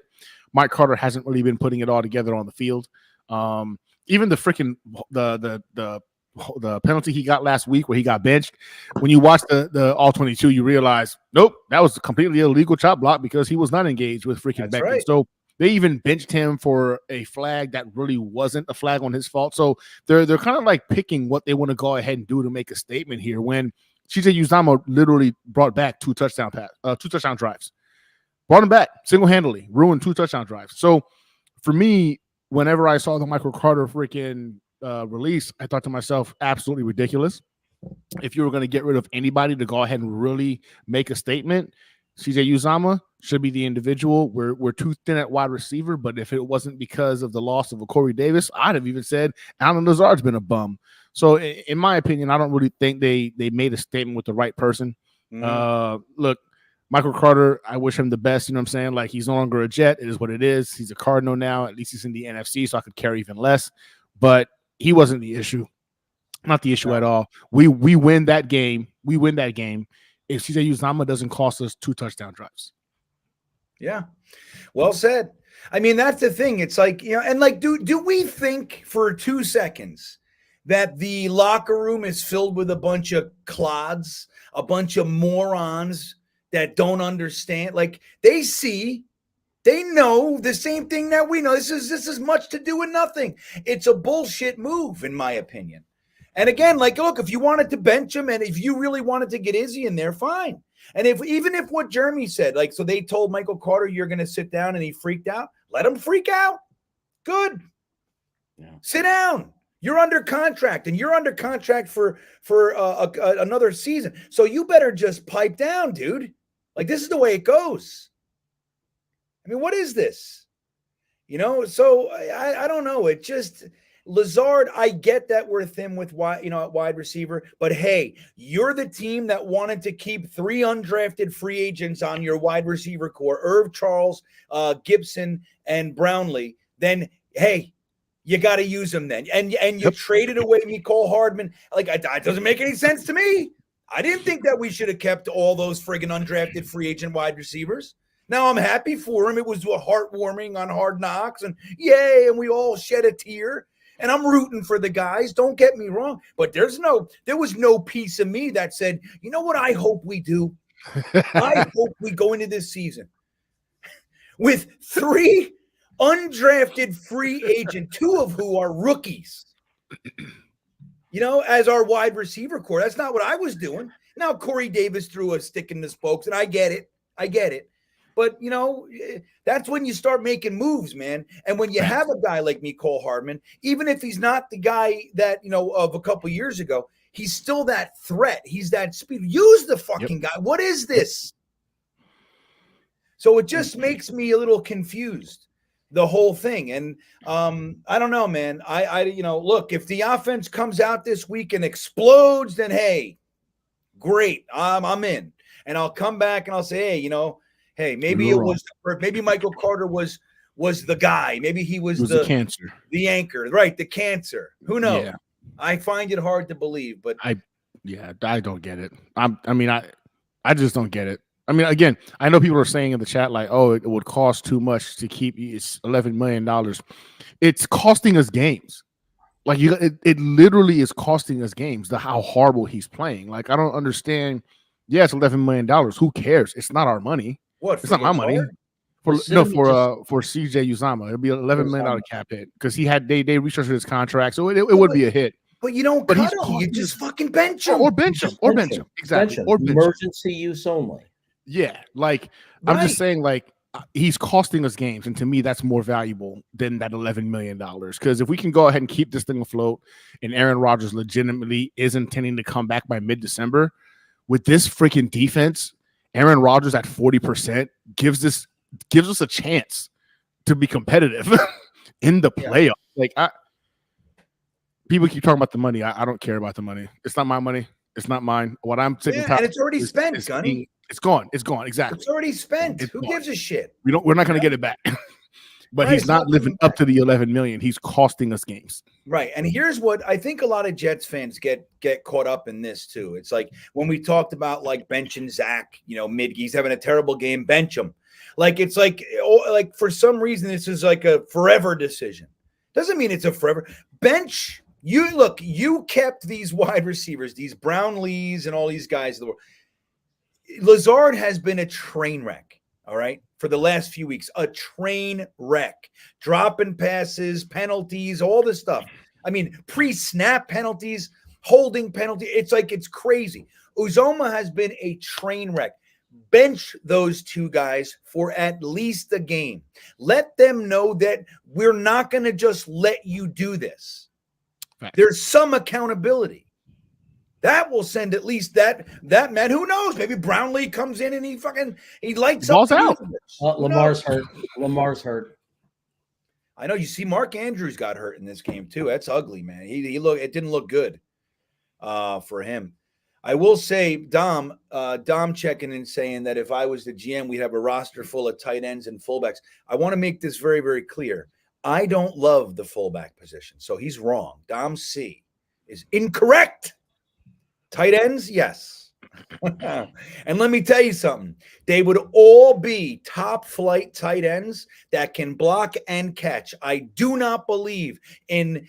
Mike Carter hasn't really been putting it all together on the field. Even the freaking the penalty he got last week where he got benched, when you watch the all 22, you realize, nope, that was a completely illegal chop block because he was not engaged with freaking Bengals. Right. So they even benched him for a flag that really wasn't a flag on his fault. So they're kind of like picking what they want to go ahead and do to make a statement here when CJ Uzomah literally brought back 2 touchdown drives. Brought him back single-handedly, ruined 2 touchdown drives. So for me, whenever I saw the Michael Carter freaking release, I thought to myself, absolutely ridiculous. If you were going to get rid of anybody to go ahead and really make a statement, CJ Uzomah should be the individual. We're too thin at wide receiver, but if it wasn't because of the loss of a Corey Davis, I'd have even said Allen Lazard's been a bum. So in my opinion, I don't really think they made a statement with the right person. Look, Michael Carter, I wish him the best. You know what I'm saying? Like, he's no longer a Jet. It is what it is. He's a Cardinal now. At least he's in the NFC, so I could care even less. But he wasn't the issue. Not the issue at all. We win that game. We win that game if CJ Uzomah doesn't cost us 2 touchdown drives.
Yeah. Well said. I mean, that's the thing. It's like, and like, do we think for 2 seconds that the locker room is filled with a bunch of clods, a bunch of morons that don't understand? Like, they know the same thing that we know. This is much to do with nothing. It's a bullshit move, in my opinion. And again, like, look, if you wanted to bench him and if you really wanted to get Izzy in there, fine. And even if what Jeremy said, like, so they told Michael Carter, you're going to sit down and he freaked out, let him freak out. Good. Yeah. Sit down. You're under contract and you're under contract for another season. So you better just pipe down, dude. Like, this is the way it goes. I mean, what is this? So I don't know. It just, Lazard, I get that we're thin with wide receiver, but hey, you're the team that wanted to keep 3 undrafted free agents on your wide receiver core, Irv Charles, Gibson, and Brownlee. Then, hey, you got to use them then. And you traded away Mecole Hardman. Like, that doesn't make any sense to me. I didn't think that we should have kept all those friggin' undrafted free agent wide receivers. Now I'm happy for him. It was heartwarming on Hard Knocks, and yay, and we all shed a tear. And I'm rooting for the guys. Don't get me wrong. But there was no piece of me that said, you know what I hope we do? I hope we go into this season with 3 undrafted free agent, 2 of who are rookies, as our wide receiver core. That's not what I was doing. Now, Corey Davis threw a stick in the spokes, and I get it. But, that's when you start making moves, man. And when you have a guy like Mecole Hardman, even if he's not the guy that, of a couple years ago, he's still that threat. He's that speed. Use the fucking guy. What is this? So it just makes me a little confused, the whole thing. And I don't know, man. I look, if the offense comes out this week and explodes, then, hey, great. I'm in. And I'll come back and I'll say, hey, maybe maybe Michael Carter was the guy. Maybe he was the cancer, the anchor, right? The cancer. Who knows? Yeah. I find it hard to believe, but
I don't get it. I just don't get it. I mean, again, I know people are saying in the chat like, "Oh, it would cost too much to keep it's $11 million." It's costing us games. Like it literally is costing us games. How horrible he's playing. Like I don't understand. Yeah, it's $11 million. Who cares? It's not our money.
What?
It's not my money. For CJ Uzomah, it'd be $11 million cap hit because they restructured his contract, so it would be a hit.
But you don't cut him. You just fucking bench him.
Or bench him. Exactly. Or bench
emergency use only.
Yeah. Like, right. I'm just saying, like, he's costing us games. And to me, that's more valuable than that $11 million. Because if we can go ahead and keep this thing afloat and Aaron Rodgers legitimately is intending to come back by mid-December, with this freaking defense, Aaron Rodgers at 40% gives us a chance to be competitive in the playoffs. Like, people keep talking about the money. I don't care about the money. It's not my money. It's not mine. What I'm sitting
and it's already spent, Gunny.
It's gone. It's gone. Exactly.
It's already spent.
Who
gives a shit?
We're not going to get it back. But he's not living up to the 11 million. He's costing us games.
Right. And here's what I think a lot of Jets fans get caught up in this too. It's like when we talked about like benching Zach, he's having a terrible game, bench him. Like it's like for some reason this is like a forever decision. Doesn't mean it's a forever bench. You kept these wide receivers, these Brownlees and all these guys in the world. Lazard has been a train wreck, all right, for the last few weeks. A train wreck. Dropping passes, penalties, all this stuff. I mean, pre-snap penalties, holding penalty. It's like it's crazy. Uzomah has been a train wreck. Bench those two guys for at least a game. Let them know that we're not going to just let you do this. Right. There's some accountability. That will send at least that man. Who knows? Maybe Brownlee comes in and he lights up.
Out.
Lamar's hurt. Lamar's hurt.
I know. You see, Mark Andrews got hurt in this game too. That's ugly, man. It didn't look good for him. I will say, Dom checking in saying that if I was the GM, we'd have a roster full of tight ends and fullbacks. I want to make this very, very clear. I don't love the fullback position, so he's wrong. Dom C is incorrect. Tight ends, yes. And let me tell you something. They would all be top flight tight ends that can block and catch. I do not believe in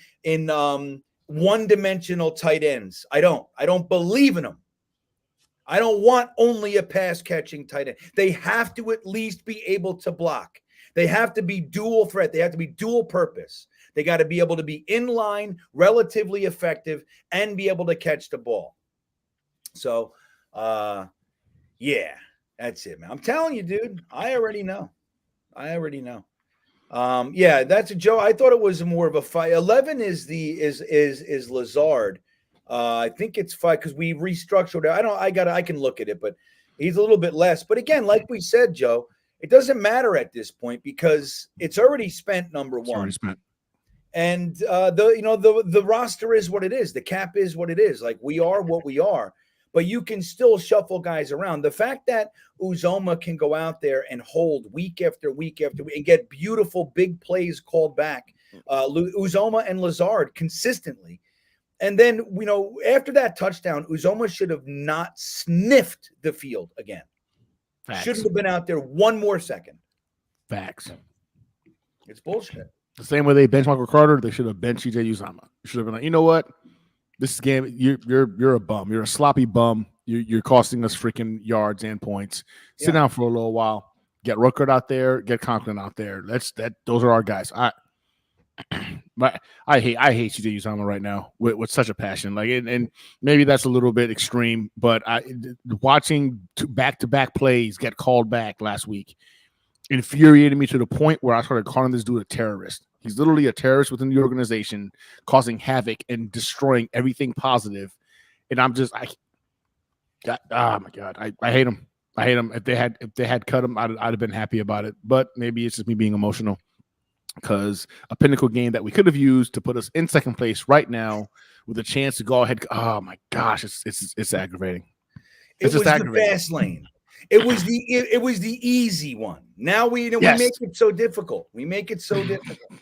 one-dimensional tight ends. I don't believe in them. I don't want only a pass-catching tight end. They have to at least be able to block. They have to be dual threat. They have to be dual purpose. They got to be able to be in line, relatively effective, and be able to catch the ball. So, yeah, that's it, man. I'm telling you, dude. I already know. Yeah, that's a joke. I thought it was more of a fight. 11 is Lazard. I think it's 5 because we restructured it. I can look at it, but he's a little bit less. But again, like we said, Joe, it doesn't matter at this point because it's already spent. Number one, it's already spent. And the roster is what it is. The cap is what it is. Like we are what we are. But you can still shuffle guys around. The fact that Uzomah can go out there and hold week after week after week and get beautiful big plays called back, Uzomah and Lazard consistently. And then, after that touchdown, Uzomah should have not sniffed the field again. Facts. Shouldn't have been out there one more second.
Facts.
It's bullshit.
The same way they bench Michael Carter, they should have benched CJ Uzomah. Should have been like, you know what? This game, you're a bum. You're a sloppy bum. You're costing us freaking yards and points. Sit down for a little while. Get Rucker out there. Get Conklin out there. Those are our guys. I hate CJ Uzomah right now with such a passion. Like, and maybe that's a little bit extreme, but watching back-to-back plays get called back last week infuriated me to the point where I started calling this dude a terrorist. He's literally a terrorist within the organization, causing havoc and destroying everything positive. And I'm just, oh my God, I hate him. I hate him. If they had cut him, I'd have been happy about it. But maybe it's just me being emotional because a pinnacle game that we could have used to put us in second place right now with a chance to go ahead. Oh my gosh, it's aggravating.
It's just aggravating. The fast lane. It was the easy one. Now we make it so difficult. We make it so difficult.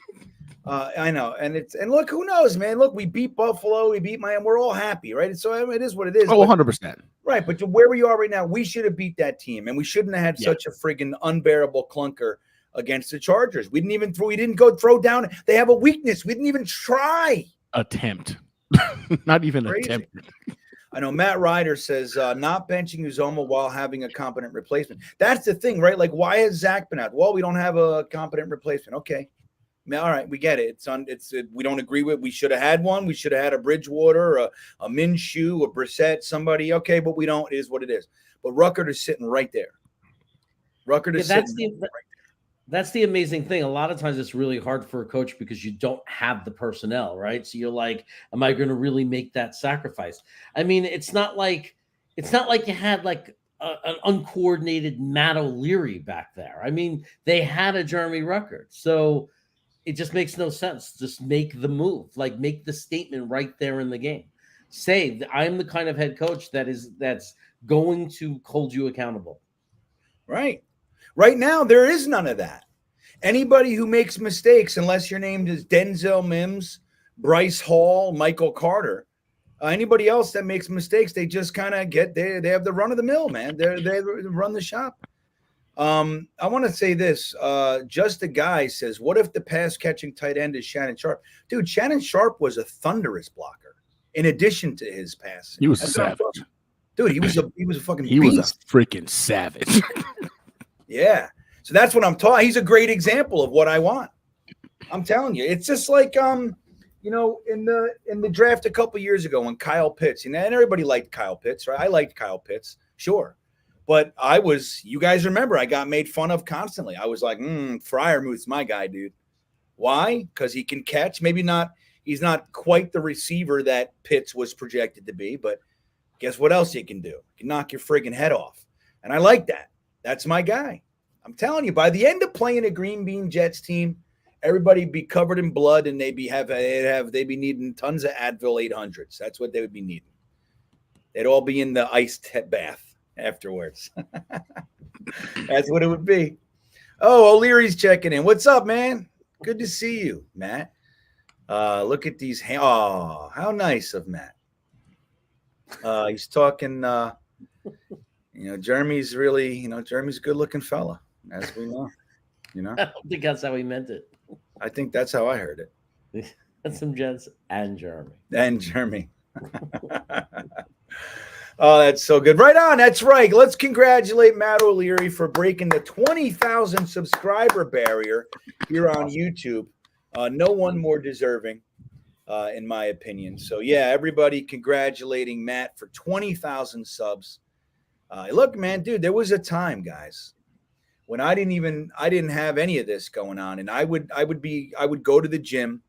I know, and look, who knows, man? Look, we beat Buffalo, we beat Miami. We're all happy, right? So it is what it is.
Oh, 100%.
Right, but to where we are right now, we should have beat that team, and we shouldn't have had such a friggin' unbearable clunker against the Chargers. We didn't go throw down. They have a weakness. We didn't even try.
Attempt. Not even attempt.
I know Matt Ryder says not benching Uzomah while having a competent replacement. That's the thing, right? Like, why has Zach been out? Well, we don't have a competent replacement. Okay. All right, we get it. We don't agree with. We should have had one. We should have had a Bridgewater, a Minshew, a Brissett, somebody. Okay, but we don't. It is what it is. But Rucker is sitting right there.
That's the amazing thing. A lot of times it's really hard for a coach because you don't have the personnel, right? So you're like, am I going to really make that sacrifice? I mean, it's not like you had like an uncoordinated Matt O'Leary back there. I mean, they had a Jeremy Rucker. So it just makes no sense. Just make the move, like make the statement right there in the game. Say, I'm the kind of head coach that's going to hold you accountable.
Right. Right now, there is none of that. Anybody who makes mistakes, unless your name is Denzel Mims, Bryce Hall, Michael Carter, anybody else that makes mistakes, they just kind of they have the run of the mill, man. They run the shop. I want to say this. Just a guy says, what if the pass catching tight end is Shannon Sharp? Dude, Shannon Sharp was a thunderous blocker in addition to his pass.
He was savage.
Dude, he was a fucking
He
beast.
was a freaking savage.
Yeah. So that's what I'm talking. He's a great example of what I want. I'm telling you. It's just like in the draft a couple years ago when Kyle Pitts, and everybody liked Kyle Pitts, right? I liked Kyle Pitts, sure. But you guys remember, I got made fun of constantly. I was like, Freiermuth's my guy, dude. Why? Because he can catch. Maybe not. He's not quite the receiver that Pitts was projected to be, but guess what else he can do? He can knock your friggin' head off. And I like that. That's my guy. I'm telling you, by the end of playing a GreenBean Jets team, everybody be covered in blood and they'd be needing tons of Advil 800s. That's what they would be needing. They'd all be in the iced bath afterwards. That's what it would be. Oh, O'Leary's checking in. What's up, man? Good to see you, Matt. Look at these. Oh, how nice of Matt. He's talking. Jeremy's really, Jeremy's a good-looking fella, as we know.
I don't think that's how he meant it.
I think that's how I heard it.
That's some Jets and Jeremy.
And Jeremy. Oh, that's so good. Right on. That's right. Let's congratulate Matt O'Leary for breaking the 20,000 subscriber barrier here on YouTube. No one more deserving, in my opinion. So, yeah, everybody congratulating Matt for 20,000 subs. Look, man, dude, there was a time, guys, when I didn't have any of this going on, and I would go to the gym,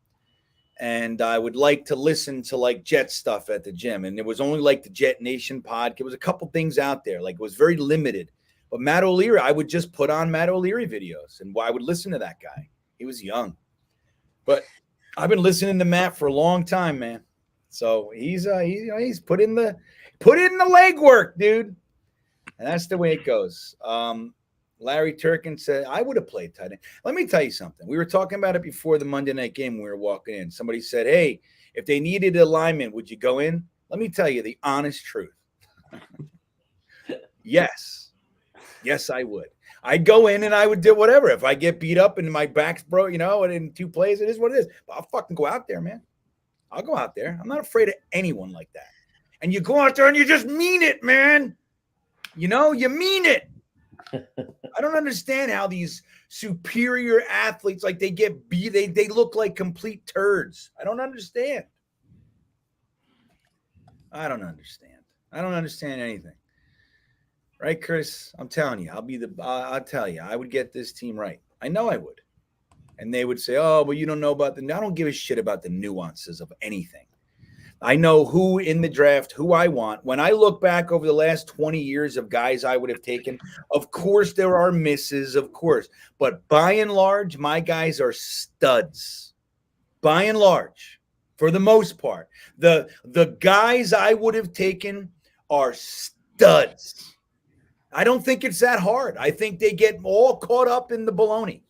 and I would like to listen to like Jet stuff at the gym, and it was only like the Jetnation podcast. There was a couple things out there, like it was very limited. But Matt O'Leary, I would just put on Matt O'Leary videos, and I would listen to that guy. He was young, but I've been listening to Matt for a long time, man. So he's put in the legwork, dude. And that's the way it goes. Larry Turkin said, I would have played tight end. Let me tell you something. We were talking about it before the Monday night game when we were walking in. Somebody said, hey, if they needed alignment, would you go in? Let me tell you the honest truth. Yes. Yes, I would. I'd go in and I would do whatever. If I get beat up and my back's broke, and in 2 plays, it is what it is. But I'll fucking go out there, man. I'll go out there. I'm not afraid of anyone like that. And you go out there and you just mean it, man. You mean it. I don't understand how these superior athletes, like they get beat, they look like complete turds. I don't understand. I don't understand anything. Right, Chris? I'm telling you, I'll tell you, I would get this team right. I know I would. And they would say, oh, well, you don't know about I don't give a shit about the nuances of anything. I know who in the draft, who I want. When I look back over the last 20 years of guys I would have taken, of course there are misses, of course. But by and large, my guys are studs. By and large, for the most part. The guys I would have taken are studs. I don't think it's that hard. I think they get all caught up in the baloney.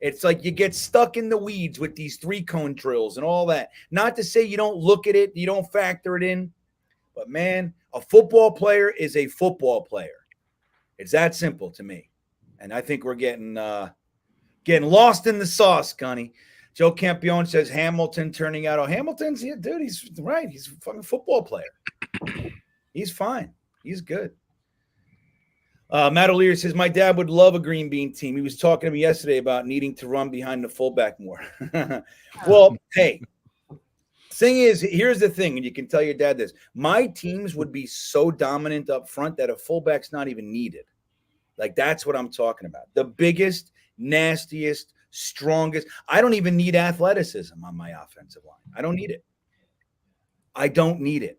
It's like you get stuck in the weeds with these 3-cone drills and all that. Not to say you don't look at it, you don't factor it in. But, man, A football player is a football player. It's that simple to me. And I think we're getting lost in the sauce, Gunny. Joe Campione says Hamilton turning out. Oh, Hamilton's here, dude. He's right. He's a fucking football player. He's fine. He's good. Matt O'Leary says, my dad would love a green bean team. He was talking to me yesterday about needing to run behind the fullback more. Well, hey, thing is, here's the thing, and you can tell your dad this. My teams would be so dominant up front that a fullback's not even needed. Like, that's what I'm talking about. The biggest, nastiest, strongest. I don't even need athleticism on my offensive line. I don't need it. I don't need it.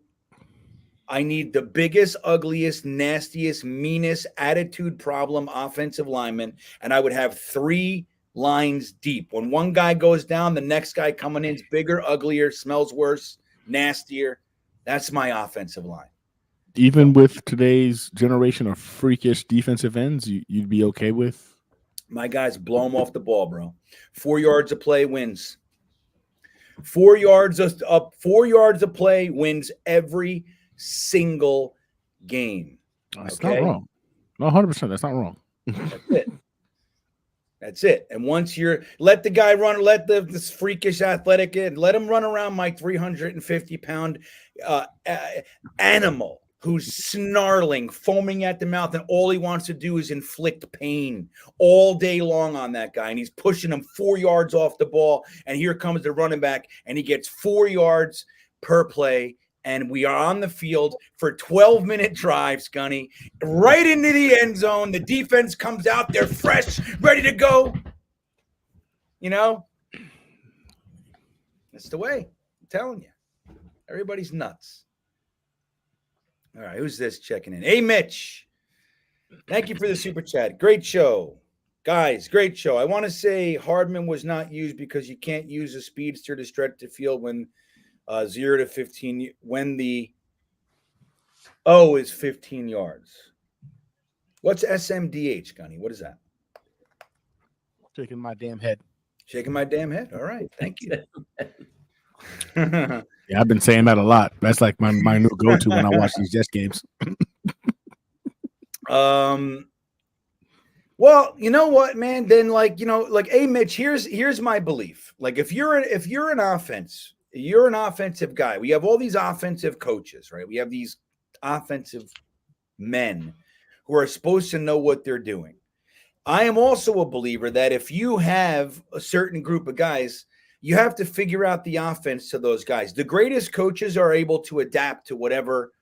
I need the biggest, ugliest, nastiest, meanest attitude problem offensive lineman, and I would have 3 lines deep. When one guy goes down, the next guy coming in is bigger, uglier, smells worse, nastier. That's my offensive line.
Even with today's generation of freakish defensive ends, you'd be okay with?
My guys blow them off the ball, bro. 4 yards of play wins. 4 yards of play wins every single game.
That's not wrong. No, 100%. That's not wrong.
That's it. And once let the guy run, let this freakish athletic in, let him run around my 350-pound animal who's snarling, foaming at the mouth, and all he wants to do is inflict pain all day long on that guy. And he's pushing him 4 yards off the ball. And here comes the running back, and he gets 4 yards per play. And we are on the field for 12-minute drives, Gunny, right into the end zone. The defense comes out. They're fresh, ready to go. You know, that's the way. I'm telling you. Everybody's nuts. All right, who's this checking in? Hey, Mitch. Thank you for the super chat. Great show. Guys, great show. I want to say Hardman was not used because you can't use a speedster to stretch the field when 0 to 15, when the O is 15 yards. What's SMDH, Gunny? What is that?
Shaking my damn head.
Shaking my damn head. All right. Thank you.
Yeah, I've been saying that a lot. That's like my new go-to when I watch these Jets games.
Well, you know what, man? Then, hey, Mitch, here's my belief. Like, if you're an offense, you're an offensive guy. We have all these offensive coaches, right? We have these offensive men who are supposed to know what they're doing. I am also a believer that if you have a certain group of guys, you have to figure out the offense to those guys. The greatest coaches are able to adapt to whatever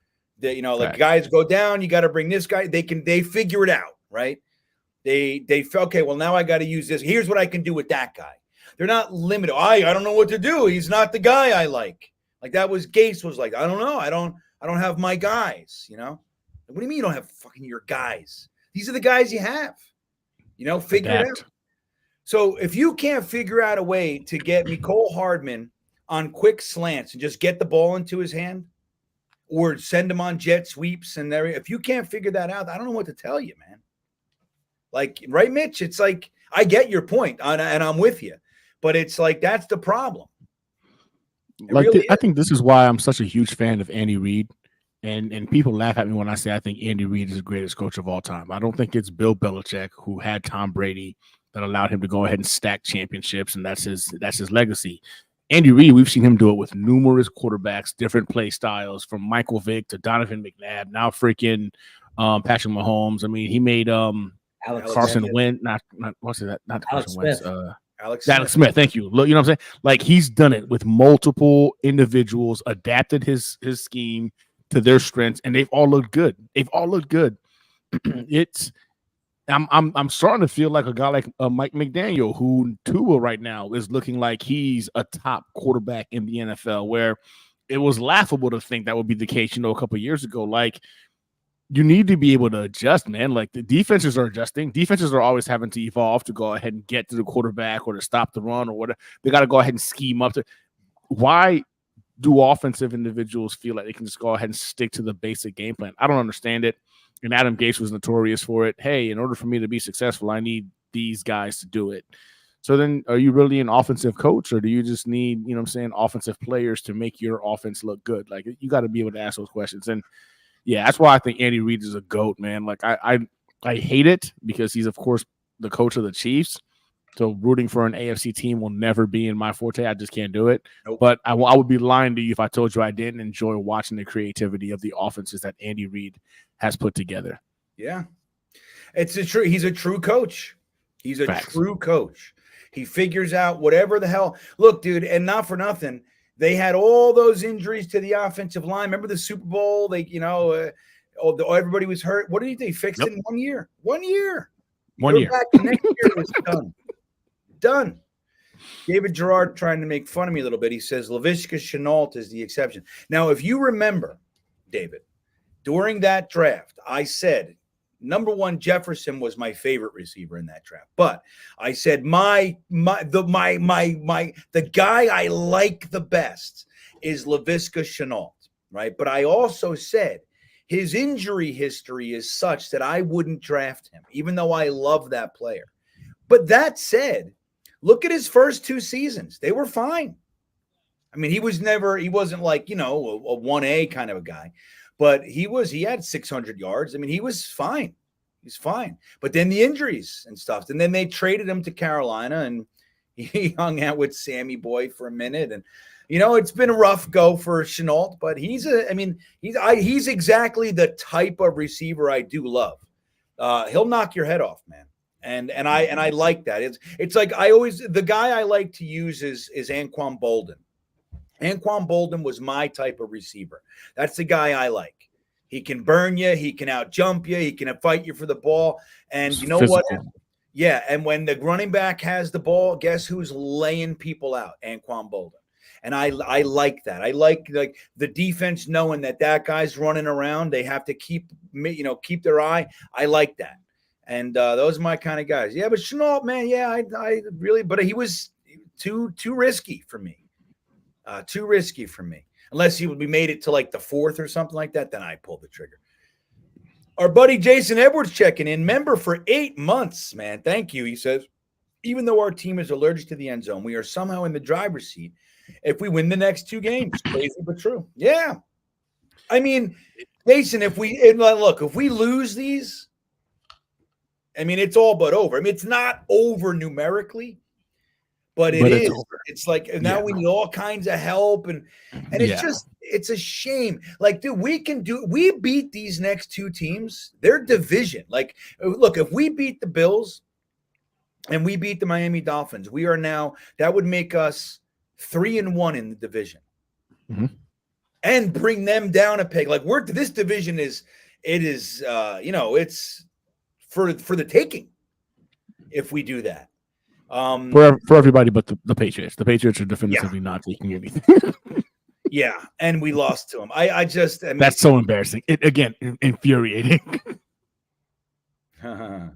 like guys go down, you got to bring this guy. They figure it out, right? They okay, well, now I got to use this. Here's what I can do with that guy. They're not limited. I don't know what to do. He's not the guy I like. Like that was Gase was like, I don't know. I don't have my guys, What do you mean you don't have fucking your guys? These are the guys you have. Figure it out. So if you can't figure out a way to get Mecole Hardman on quick slants and just get the ball into his hand or send him on jet sweeps and there, if you can't figure that out, I don't know what to tell you, man. Like, right, Mitch? It's like, I get your point and I'm with you. But it's like that's the problem.
I think this is why I'm such a huge fan of Andy Reid, and people laugh at me when I say I think Andy Reid is the greatest coach of all time. I don't think it's Bill Belichick who had Tom Brady that allowed him to go ahead and stack championships, and that's his legacy. Andy Reid, we've seen him do it with numerous quarterbacks, different play styles, from Michael Vick to Donovan McNabb, now freaking Patrick Mahomes. I mean, he made Carson Wentz, not Carson Wentz. Alex Smith, thank you. Look, you know what I'm saying? Like, he's done it with multiple individuals, adapted his scheme to their strengths, and they've all looked good. I'm starting to feel like a guy like Mike McDaniel, who Tua right now is looking like he's a top quarterback in the NFL, where it was laughable to think that would be the case, a couple of years ago. Like, you need to be able to adjust, man. Like, the defenses are adjusting. Defenses are always having to evolve to go ahead and get to the quarterback or to stop the run or whatever. They got to go ahead and scheme up to. Why do offensive individuals feel like they can just go ahead and stick to the basic game plan? I don't understand it. And Adam Gase was notorious for it. Hey, in order for me to be successful, I need these guys to do it. So then, are you really an offensive coach, or do you just need, offensive players to make your offense look good? Like, you got to be able to ask those questions. And Yeah, that's why I think Andy Reid is a GOAT, man. Like I hate it because he's of course the coach of the Chiefs. So rooting for an AFC team will never be in my forte. I just can't do it.
Nope.
But I would be lying to you if I told you I didn't enjoy watching the creativity of the offenses that Andy Reid has put together.
Yeah, he's a true coach. He's a true coach. He figures out whatever the hell. Look, dude, and not for nothing, they had all those injuries to the offensive line. Remember the Super Bowl? They, everybody was hurt. What did they fix it in 1 year? 1 year.
1 year.
Back, next year was done. David Gerard trying to make fun of me a little bit. He says Laviska Shenault is the exception. Now, if you remember, David, during that draft, I said number one, Jefferson was my favorite receiver in that draft. But I said the guy I like the best is Laviska Shenault, right? But I also said his injury history is such that I wouldn't draft him, even though I love that player. But that said, look at his first 2 seasons. They were fine. I mean, he wasn't like, a 1A kind of a guy. But he had 600 yards. I mean, he was fine. He's fine. But then the injuries and stuff. And then they traded him to Carolina, and he hung out with Sammy Boy for a minute. And, it's been a rough go for Shenault, but he's exactly the type of receiver I do love. He'll knock your head off, man. And I like that. It's like the guy I like to use is Anquan Bolden. Anquan Bolden was my type of receiver. That's the guy I like. He can burn you. He can out-jump you. He can fight you for the ball. And you know what? Yeah, and when the running back has the ball, guess who's laying people out? Anquan Bolden. And I like that. I like the defense knowing that guy's running around. They have to keep their eye. I like that. And those are my kind of guys. Yeah, but Shenault, man, yeah, I really – but he was too risky for me. Too risky for me. Unless we made it to like the 4th or something like that, then I pulled the trigger. Our buddy Jason Edwards checking in. Member for 8 months, man. Thank you. He says, even though our team is allergic to the end zone, we are somehow in the driver's seat if we win the next 2 games. Crazy but true. Yeah. I mean, Jason, if we lose these, I mean, it's all but over. I mean, it's not over numerically, but it is. It's like now we need all kinds of help, and it's a shame. Like, dude, we beat these next 2 teams. Their division. Like, look, if we beat the Bills and we beat the Miami Dolphins, we are now, that would make us 3-1 in the division, and bring them down a peg. Like, this division is it's for the taking if we do that.
For everybody but the Patriots. The Patriots are definitively not taking anything.
Yeah, and we lost to them. I mean,
that's so embarrassing. Again, infuriating.
Now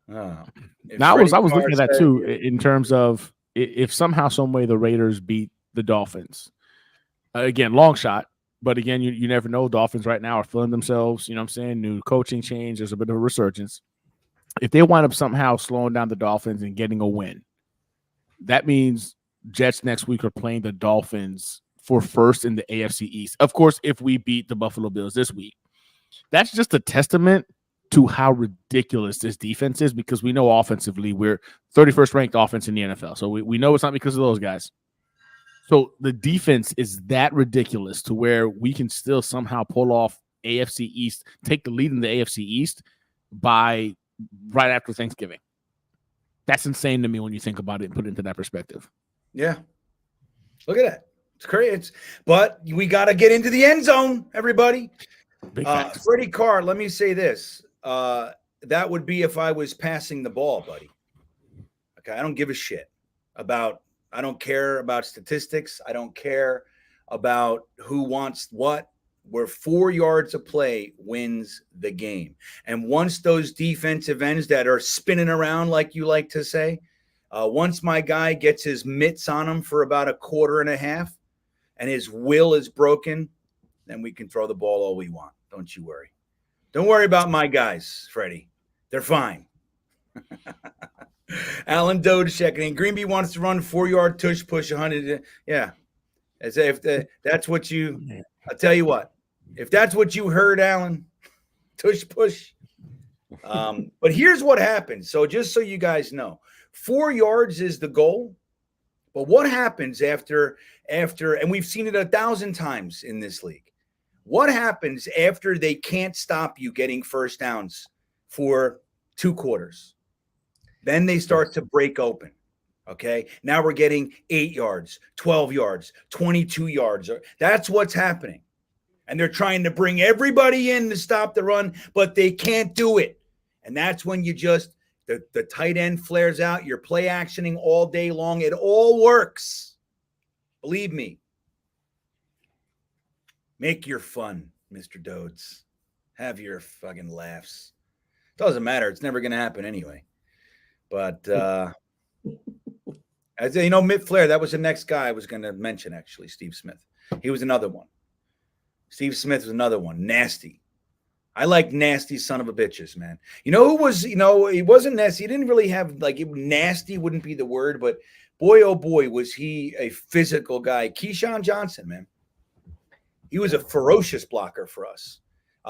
I was looking at that too in terms of if somehow, some way the Raiders beat the Dolphins. Again, long shot, but again, you never know. Dolphins right now are feeling themselves. You know what I'm saying? New coaching change. There's a bit of a resurgence. If they wind up somehow slowing down the Dolphins and getting a win, that means Jets next week are playing the Dolphins for first in the AFC East. Of course, if we beat the Buffalo Bills this week, that's just a testament to how ridiculous this defense is, because we know offensively we're 31st ranked offense in the NFL. So we know it's not because of those guys. So the defense is that ridiculous to where we can still somehow pull off AFC East, take the lead in the AFC East by right after Thanksgiving. That's insane to me when you think about it and put it into that perspective.
Yeah. Look at that. It's crazy. But we got to get into the end zone, everybody. Freddie Carr, let me say this. That would be if I was passing the ball, buddy. Okay, I don't give a shit I don't care about statistics. I don't care about who wants what. Where 4 yards of play wins the game. And once those defensive ends that are spinning around, like you like to say, once my guy gets his mitts on him for about a quarter and a half and his will is broken, then we can throw the ball all we want. Don't you worry. Don't worry about my guys, Freddie. They're fine. Alan Doge checking in. GreenBean wants to run 4-yard tush push 100. Yeah. As if that's what I'll tell you what. If that's what you heard, Alan, tush push. But here's what happens. So just so you guys know, 4 yards is the goal. But what happens after, and we've seen it 1,000 times in this league. What happens after they can't stop you getting first downs for 2 quarters? Then they start to break open. Okay. Now we're getting 8 yards, 12 yards, 22 yards. That's what's happening. And they're trying to bring everybody in to stop the run, but they can't do it. And that's when you just, the tight end flares out. You're play actioning all day long. It all works. Believe me. Make your fun, Mr. Dodes. Have your fucking laughs. Doesn't matter. It's never going to happen anyway. But, as you know, Mitt Flair, that was the next guy I was going to mention, actually, Steve Smith. He was another one. Steve Smith was another one. Nasty. I like nasty son of a bitches, man. You know who was, he wasn't nasty. He didn't really have, nasty wouldn't be the word, but boy, oh boy, was he a physical guy. Keyshawn Johnson, man. He was a ferocious blocker for us.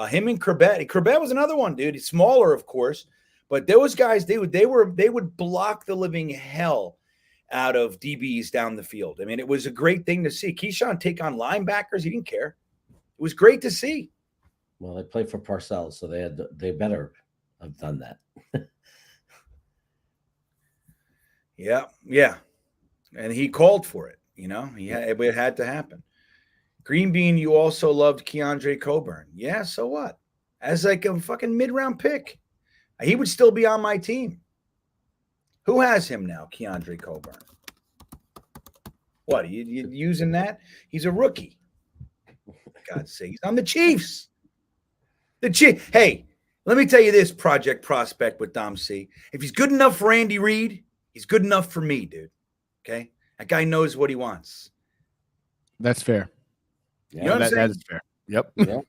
Him and Corbett. Corbett was another one, dude. He's smaller, of course, but those guys, they would block the living hell out of DBs down the field. I mean, it was a great thing to see. Keyshawn take on linebackers. He didn't care. It was great to see.
Well, they played for Parcells, so they better have done that.
Yeah. And he called for it, it had to happen. GreenBean, you also loved Keandre Coburn. Yeah, so what? As like a fucking mid-round pick. He would still be on my team. Who has him now, Keandre Coburn? What, you using that? He's a rookie. For God's sake. He's on the Chiefs. Hey, let me tell you this, Project Prospect with Dom C. If he's good enough for Andy Reid, he's good enough for me, dude. Okay? That guy knows what he wants.
That's fair.
Yeah, you know what I'm saying?
That is fair. Yep.
Yeah.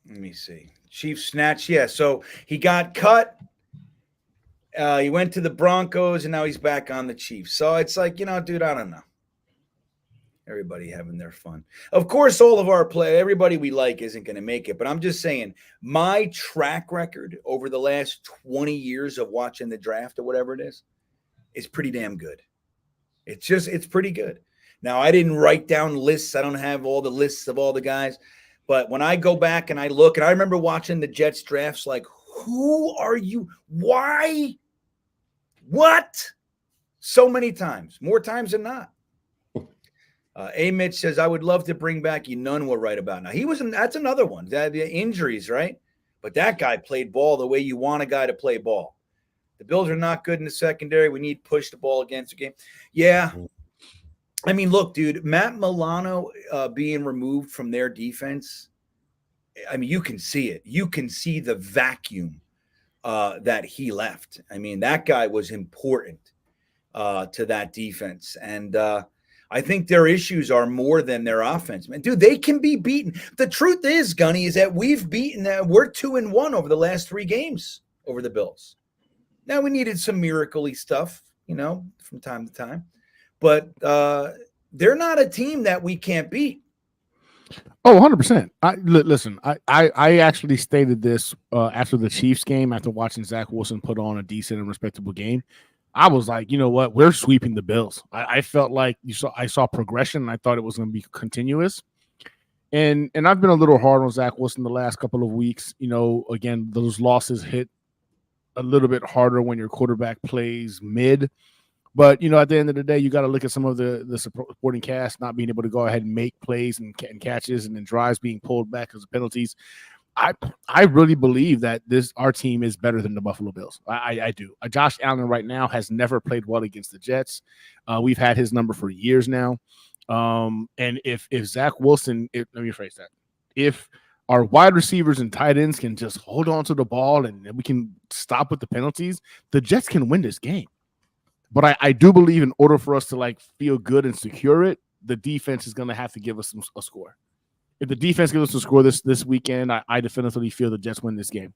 Let me see. Chiefs snatch. Yeah, so he got cut. He went to the Broncos, and now he's back on the Chiefs. So it's like, dude, I don't know. Everybody having their fun. Of course, all of our everybody we like isn't going to make it. But I'm just saying, my track record over the last 20 years of watching the draft or whatever it is pretty damn good. It's pretty good. Now, I didn't write down lists. I don't have all the lists of all the guys. But when I go back and I look, and I remember watching the Jets drafts, like, who are you? Why? What? So many times, more times than not. A. Mitch says, I would love to bring back Nunn we're right about now. That's another one. The injuries, right? But that guy played ball the way you want a guy to play ball. The Bills are not good in the secondary. We need to push the ball against the game. Yeah. I mean, look, dude, Matt Milano being removed from their defense, I mean, you can see it. You can see the vacuum that he left. I mean, that guy was important to that defense. And I think their issues are more than their offense, man. Dude, they can be beaten. The truth is, Gunny, is that we're 2-1 over the last 3 games over the Bills. Now, we needed some miracle-y stuff, from time to time. But they're not a team that we can't beat.
Oh, 100%. Listen, I actually stated this after the Chiefs game, after watching Zach Wilson put on a decent and respectable game. I was like, you know what? We're sweeping the Bills. I felt like I saw progression, and I thought it was going to be continuous. And I've been a little hard on Zach Wilson the last couple of weeks. Again, those losses hit a little bit harder when your quarterback plays mid. But, at the end of the day, you got to look at some of the supporting cast not being able to go ahead and make plays and catches, and then drives being pulled back because of penalties. I really believe that our team is better than the Buffalo Bills. I do. Josh Allen right now has never played well against the Jets. We've had his number for years now. And if Zach Wilson, let me rephrase that. If our wide receivers and tight ends can just hold on to the ball and we can stop with the penalties, the Jets can win this game. But I do believe in order for us to feel good and secure it, the defense is going to have to give us a score. If the defense gives us a score this weekend, I definitively feel the Jets win this game.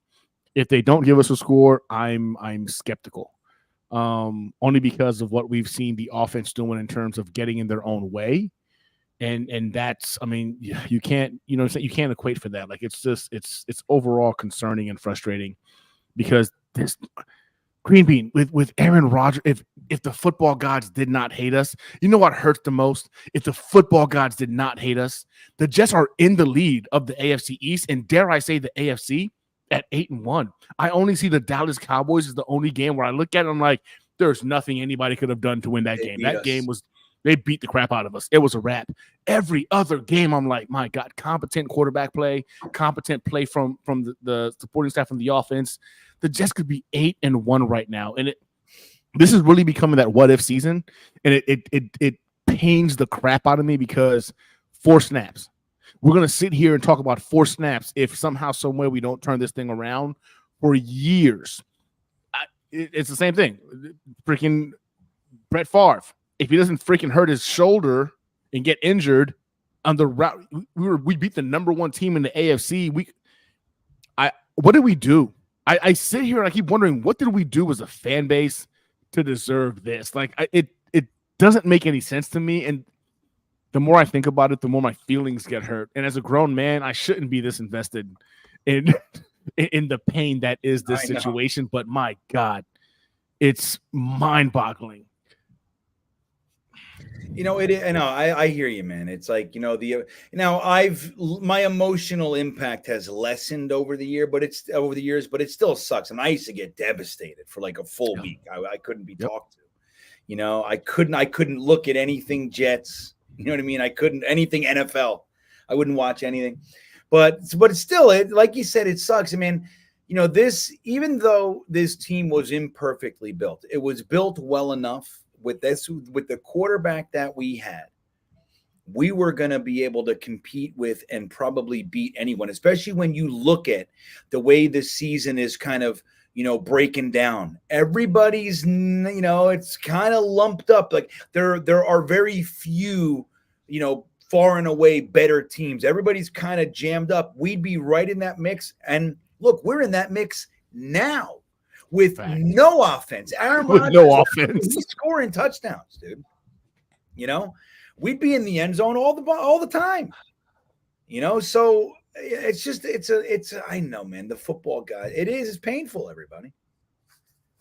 If they don't give us a score, I'm skeptical. only because of what we've seen the offense doing in terms of getting in their own way. And that's, I mean, you can't, you can't equate for that. Like, it's just, it's overall concerning and frustrating because this GreenBean with Aaron Rodgers, if the football gods did not hate us, you know what hurts the most? If the football gods did not hate us, the Jets are in the lead of the AFC East, and dare I say the AFC at 8-1. I only see the Dallas Cowboys as the only game where I look at it, I'm like, there's nothing anybody could have done to win that game. That game was, they beat the crap out of us. It was a wrap. Every other game, I'm like, my God, competent quarterback play, competent play from the supporting staff from the offense. The Jets could be 8-1 right now, and this is really becoming that what if season, and it pains the crap out of me because 4 snaps. We're gonna sit here and talk about 4 snaps if somehow, some way we don't turn this thing around for years. It's the same thing. Freaking Brett Favre. If he doesn't freaking hurt his shoulder and get injured on the route, we beat the number 1 team in the AFC. What did we do? I sit here and I keep wondering, what did we do as a fan base to deserve this? Like, it doesn't make any sense to me. And the more I think about it, the more my feelings get hurt. And as a grown man, I shouldn't be this invested in the pain that is this situation. But my God, it's mind-boggling.
I hear you, man. It's like, my emotional impact has lessened over the years, but it still sucks. And I used to get devastated for like a full week. I couldn't be talked to, I couldn't look at anything Jets. You know what I mean? I couldn't anything NFL. I wouldn't watch anything, but it's still, like you said, it sucks. I mean, even though this team was imperfectly built, it was built well enough. With the quarterback that we had, we were going to be able to compete with and probably beat anyone, especially when you look at the way the season is kind of, breaking down. Everybody's, it's kind of lumped up. Like there are very few, far and away better teams. Everybody's kind of jammed up. We'd be right in that mix. And look, we're in that mix now. With no offense, Aaron Rodgers,
no offense,
he's scoring touchdowns, dude. We'd be in the end zone all the time. So it's I know, man. The football guy, it's painful. Everybody,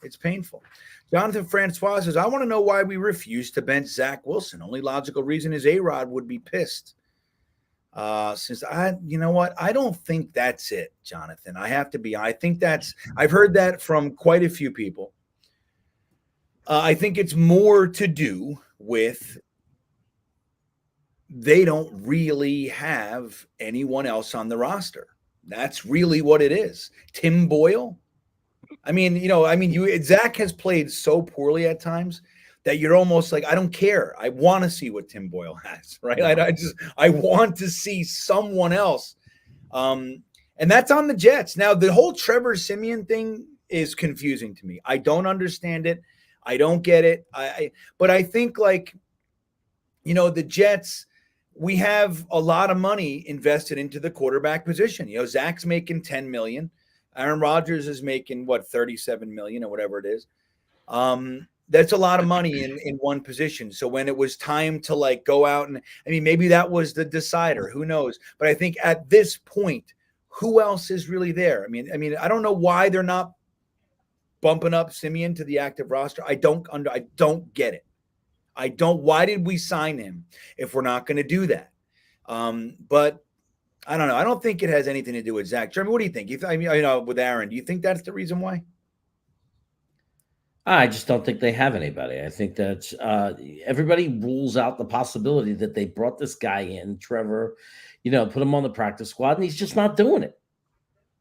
it's painful. Jonathan Francois says, I want to know why we refuse to bench Zach Wilson. Only logical reason is A-Rod would be pissed. Since you know what? I don't think that's it, Jonathan. I've heard that from quite a few people. I think it's more to do with they don't really have anyone else on the roster. That's really what it is. Tim Boyle. Zach has played so poorly at times that you're almost like, I don't care. I want to see what Tim Boyle has, right? I want to see someone else. And that's on the Jets. Now, the whole Trevor Siemian thing is confusing to me. I don't understand it. I don't get it. But I think the Jets, we have a lot of money invested into the quarterback position. Zach's making $10 million. Aaron Rodgers is making $37 million or whatever it is. That's a lot of money in one position. So when it was time to go out and maybe that was the decider, who knows? But I think at this point, who else is really there? I don't know why they're not bumping up Siemian to the active roster. I don't get it. Why did we sign him if we're not going to do that? But I don't know. I don't think it has anything to do with Zach. Jeremy, what do you think? With Aaron, do you think that's the reason why?
I just don't think they have anybody. I think that everybody rules out the possibility that they brought this guy in, Trevor, put him on the practice squad, and he's just not doing it.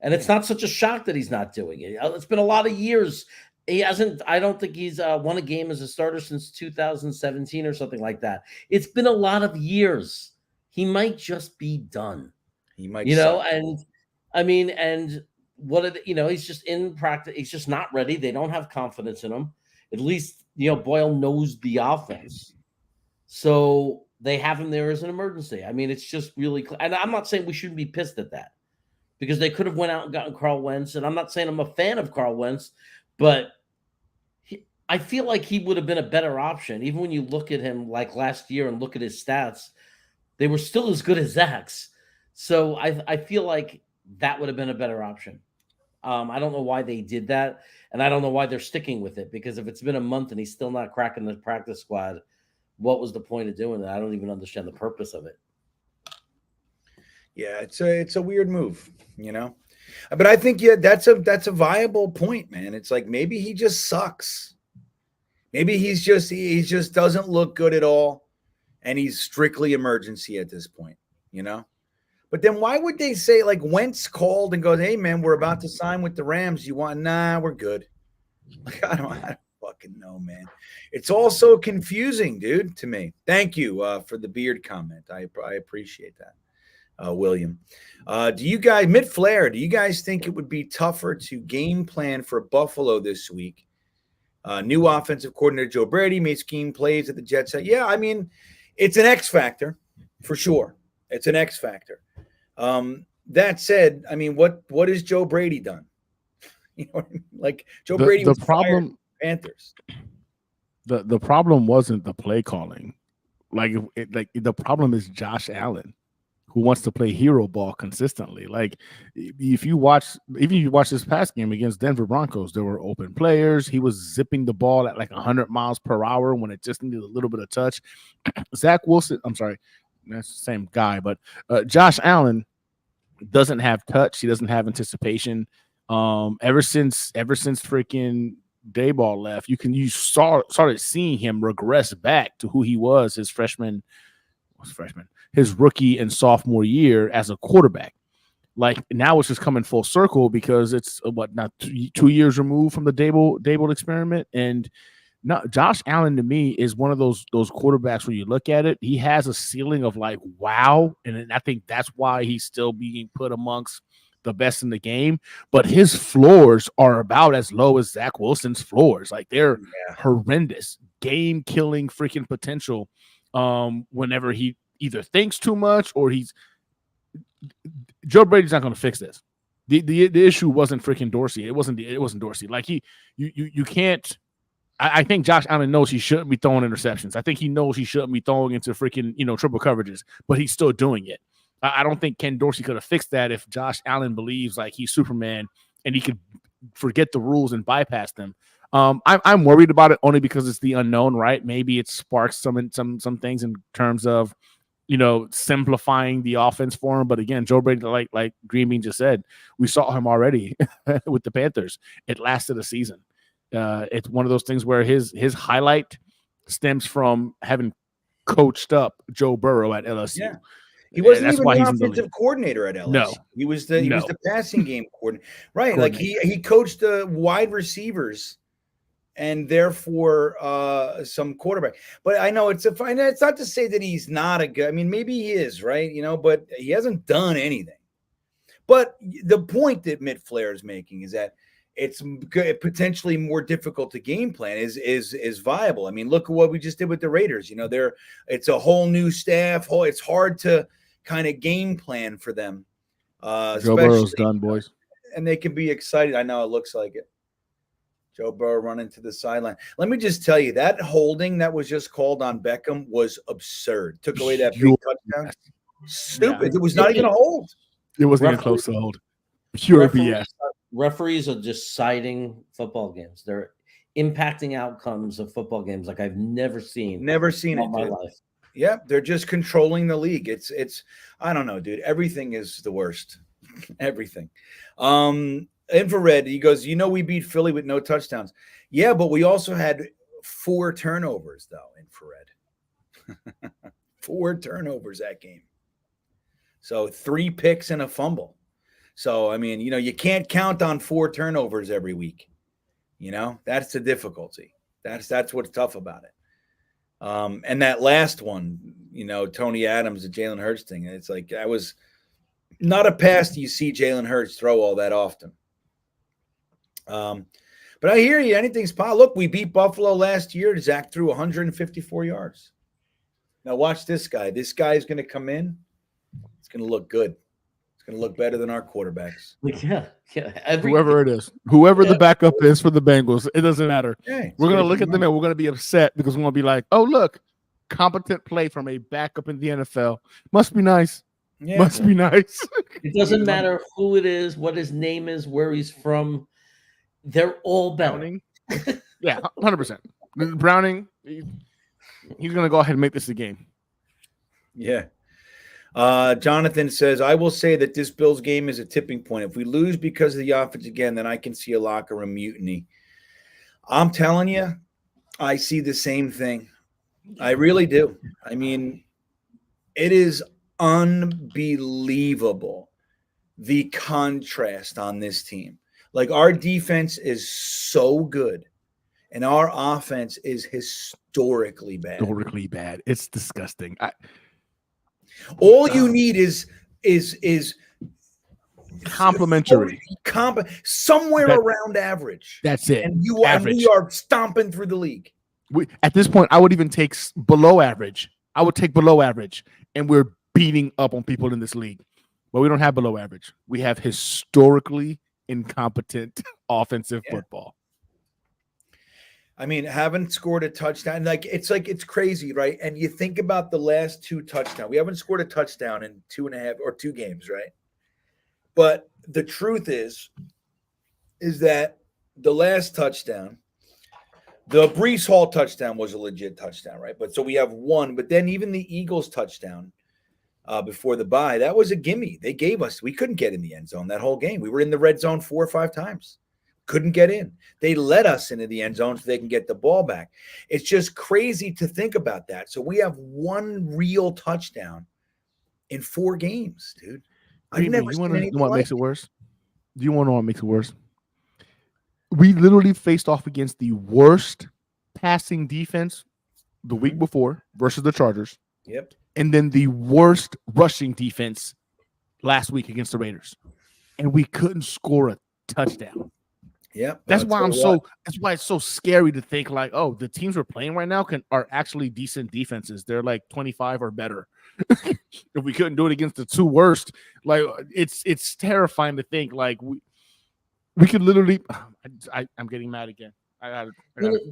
And it's not such a shock that he's not doing it. It's been a lot of years. He hasn't. I don't think he's won a game as a starter since 2017 or something like that. It's been a lot of years. He might just be done.
He might,
and he's just in practice. He's just not ready. They don't have confidence in him. At least, Boyle knows the offense. So they have him there as an emergency. It's just really, and I'm not saying we shouldn't be pissed at that because they could have went out and gotten Carl Wentz. And I'm not saying I'm a fan of Carl Wentz, but I feel like he would have been a better option. Even when you look at him like last year and look at his stats, they were still as good as Zach's. So I feel like that would have been a better option. I don't know why they did that, and I don't know why they're sticking with it, because if it's been a month and he's still not cracking the practice squad, what was the point of doing that? I don't even understand the purpose of it.
Yeah, it's a weird move, you know. But I think that's a viable point, man. It's like maybe he just sucks. Maybe he just doesn't look good at all, and he's strictly emergency at this point, you know. But then why would they say, like, Wentz called and goes, "Hey man, we're about to sign with the Rams. You want?" Nah, we're good. Like, I don't fucking know, man. It's all so confusing, dude, to me. Thank you for the beard comment. I appreciate that, William. Do you guys, Mitt Flair, do you guys think it would be tougher to game plan for Buffalo this week? New offensive coordinator Joe Brady may scheme plays at the Jets. Yeah, I mean, it's an X factor for sure. It's an X factor. That said, I mean, what has Joe Brady done? You know what I mean? Like Joe Brady was fired from Panthers.
The problem wasn't the play calling. Like the problem is Josh Allen, who wants to play hero ball consistently. Like if you watch this past game against Denver Broncos, there were open players. He was zipping the ball at like 100 miles per hour when it just needed a little bit of touch. Zach Wilson, I'm sorry, that's the same guy, but Josh Allen doesn't have touch. He doesn't have anticipation. Ever since freaking Dayball left, you started seeing him regress back to who he was his his rookie and sophomore year as a quarterback. Like now it's just coming full circle because it's now 2 years removed from the Dayball experiment. And not Josh Allen to me is one of those quarterbacks where you look at it, he has a ceiling of like wow, and I think that's why he's still being put amongst the best in the game. But his floors are about as low as Zach Wilson's floors. Like they're horrendous, game-killing freaking potential. Whenever he either thinks too much or Joe Brady's not going to fix this. The issue wasn't freaking Dorsey. It wasn't Dorsey. Like you can't. I think Josh Allen knows he shouldn't be throwing interceptions. I think he knows he shouldn't be throwing into freaking triple coverages, but he's still doing it. I don't think Ken Dorsey could have fixed that if Josh Allen believes like he's Superman and he could forget the rules and bypass them. I'm worried about it only because it's the unknown, right? Maybe it sparks some things in terms of simplifying the offense for him. But again, Joe Brady, like GreenBean just said, we saw him already with the Panthers. It lasted a season. It's one of those things where his highlight stems from having coached up Joe Burrow at LSU. Yeah.
He wasn't even the offensive coordinator at LSU.
No.
He was the passing game coordinator. Right. Like he coached the wide receivers and therefore some quarterback. But I know it's not to say that he's not a good. I mean, maybe he is, right? But he hasn't done anything. But the point that Mitt Flair is making is that it's potentially more difficult to game plan is viable. I mean, look at what we just did with the Raiders. It's a whole new staff. It's hard to kind of game plan for them.
Joe Burrow's done, boys.
And they can be excited. I know it looks like it. Joe Burrow running to the sideline. Let me just tell you, that holding that was just called on Beckham was absurd. Took away that big touchdown. Stupid. Yeah. It was not even a hold.
It wasn't even close to a hold. Pure BS.
Referees are deciding football games. They're impacting outcomes of football games like I've never seen in my life.
Yeah, they're just controlling the league. It's I don't know, dude. Everything is the worst. Everything. Infrared, he goes, we beat Philly with no touchdowns. Yeah, but we also had 4 turnovers, though, Infrared. 4 turnovers that game. So 3 picks and a fumble. So, I mean, you can't count on 4 turnovers every week. That's the difficulty. That's what's tough about it. And that last one, Tony Adams, the Jalen Hurts thing, it's like that was not a pass you see Jalen Hurts throw all that often. But I hear you. Anything's possible. Look, we beat Buffalo last year. Zach threw 154 yards. Now watch this guy. This guy is going to come in. It's going to look good. going to look better than our quarterbacks.
Yeah.
Whoever it is, whoever the backup is for the Bengals, it doesn't matter.
Hey,
We're going to look at them and we're going to be upset because we're going to be like, oh, look, competent play from a backup in the NFL. Must be nice.
Yeah.
Must be nice.
It doesn't matter who it is, what his name is, where he's from. They're all better.
Browning. Yeah, 100%. Browning, he's going to go ahead and make this a game.
Yeah. Jonathan says, I will say that this Bills game is a tipping point. If we lose because of the offense again, then I can see a locker room mutiny. I'm telling you, I see the same thing. I really do. I mean, it is unbelievable, the contrast on this team. Like, our defense is so good, and our offense is historically bad.
Historically bad. It's disgusting.
All you need is
complimentary,
somewhere around average.
That's it.
And we are stomping through the league.
At this point, I would even take below average. I would take below average, and we're beating up on people in this league. But we don't have below average. We have historically incompetent offensive football.
I mean, haven't scored a touchdown. It's crazy, right? And you think about the last 2 touchdowns. We haven't scored a touchdown in 2.5 or 2 games, right? But the truth is that the last touchdown, the Breece Hall touchdown was a legit touchdown, right? But so we have 1. But then even the Eagles touchdown before the bye, that was a gimme. They gave us. We couldn't get in the end zone that whole game. We were in the red zone 4 or 5 times. Couldn't get in. They let us into the end zone so they can get the ball back. It's just crazy to think about that. So we have 1 real touchdown in 4 games, dude.
You want to know what makes it worse? Do you want to know what makes it worse? We literally faced off against the worst passing defense the week before versus the Chargers.
Yep.
And then the worst rushing defense last week against the Raiders. And we couldn't score a touchdown.
Yeah,
that's why it's so scary to think like, oh, the teams we're playing right now are actually decent defenses. They're like 25 or better. If we couldn't do it against the 2 worst, like it's terrifying to think like we could literally. I'm getting mad again.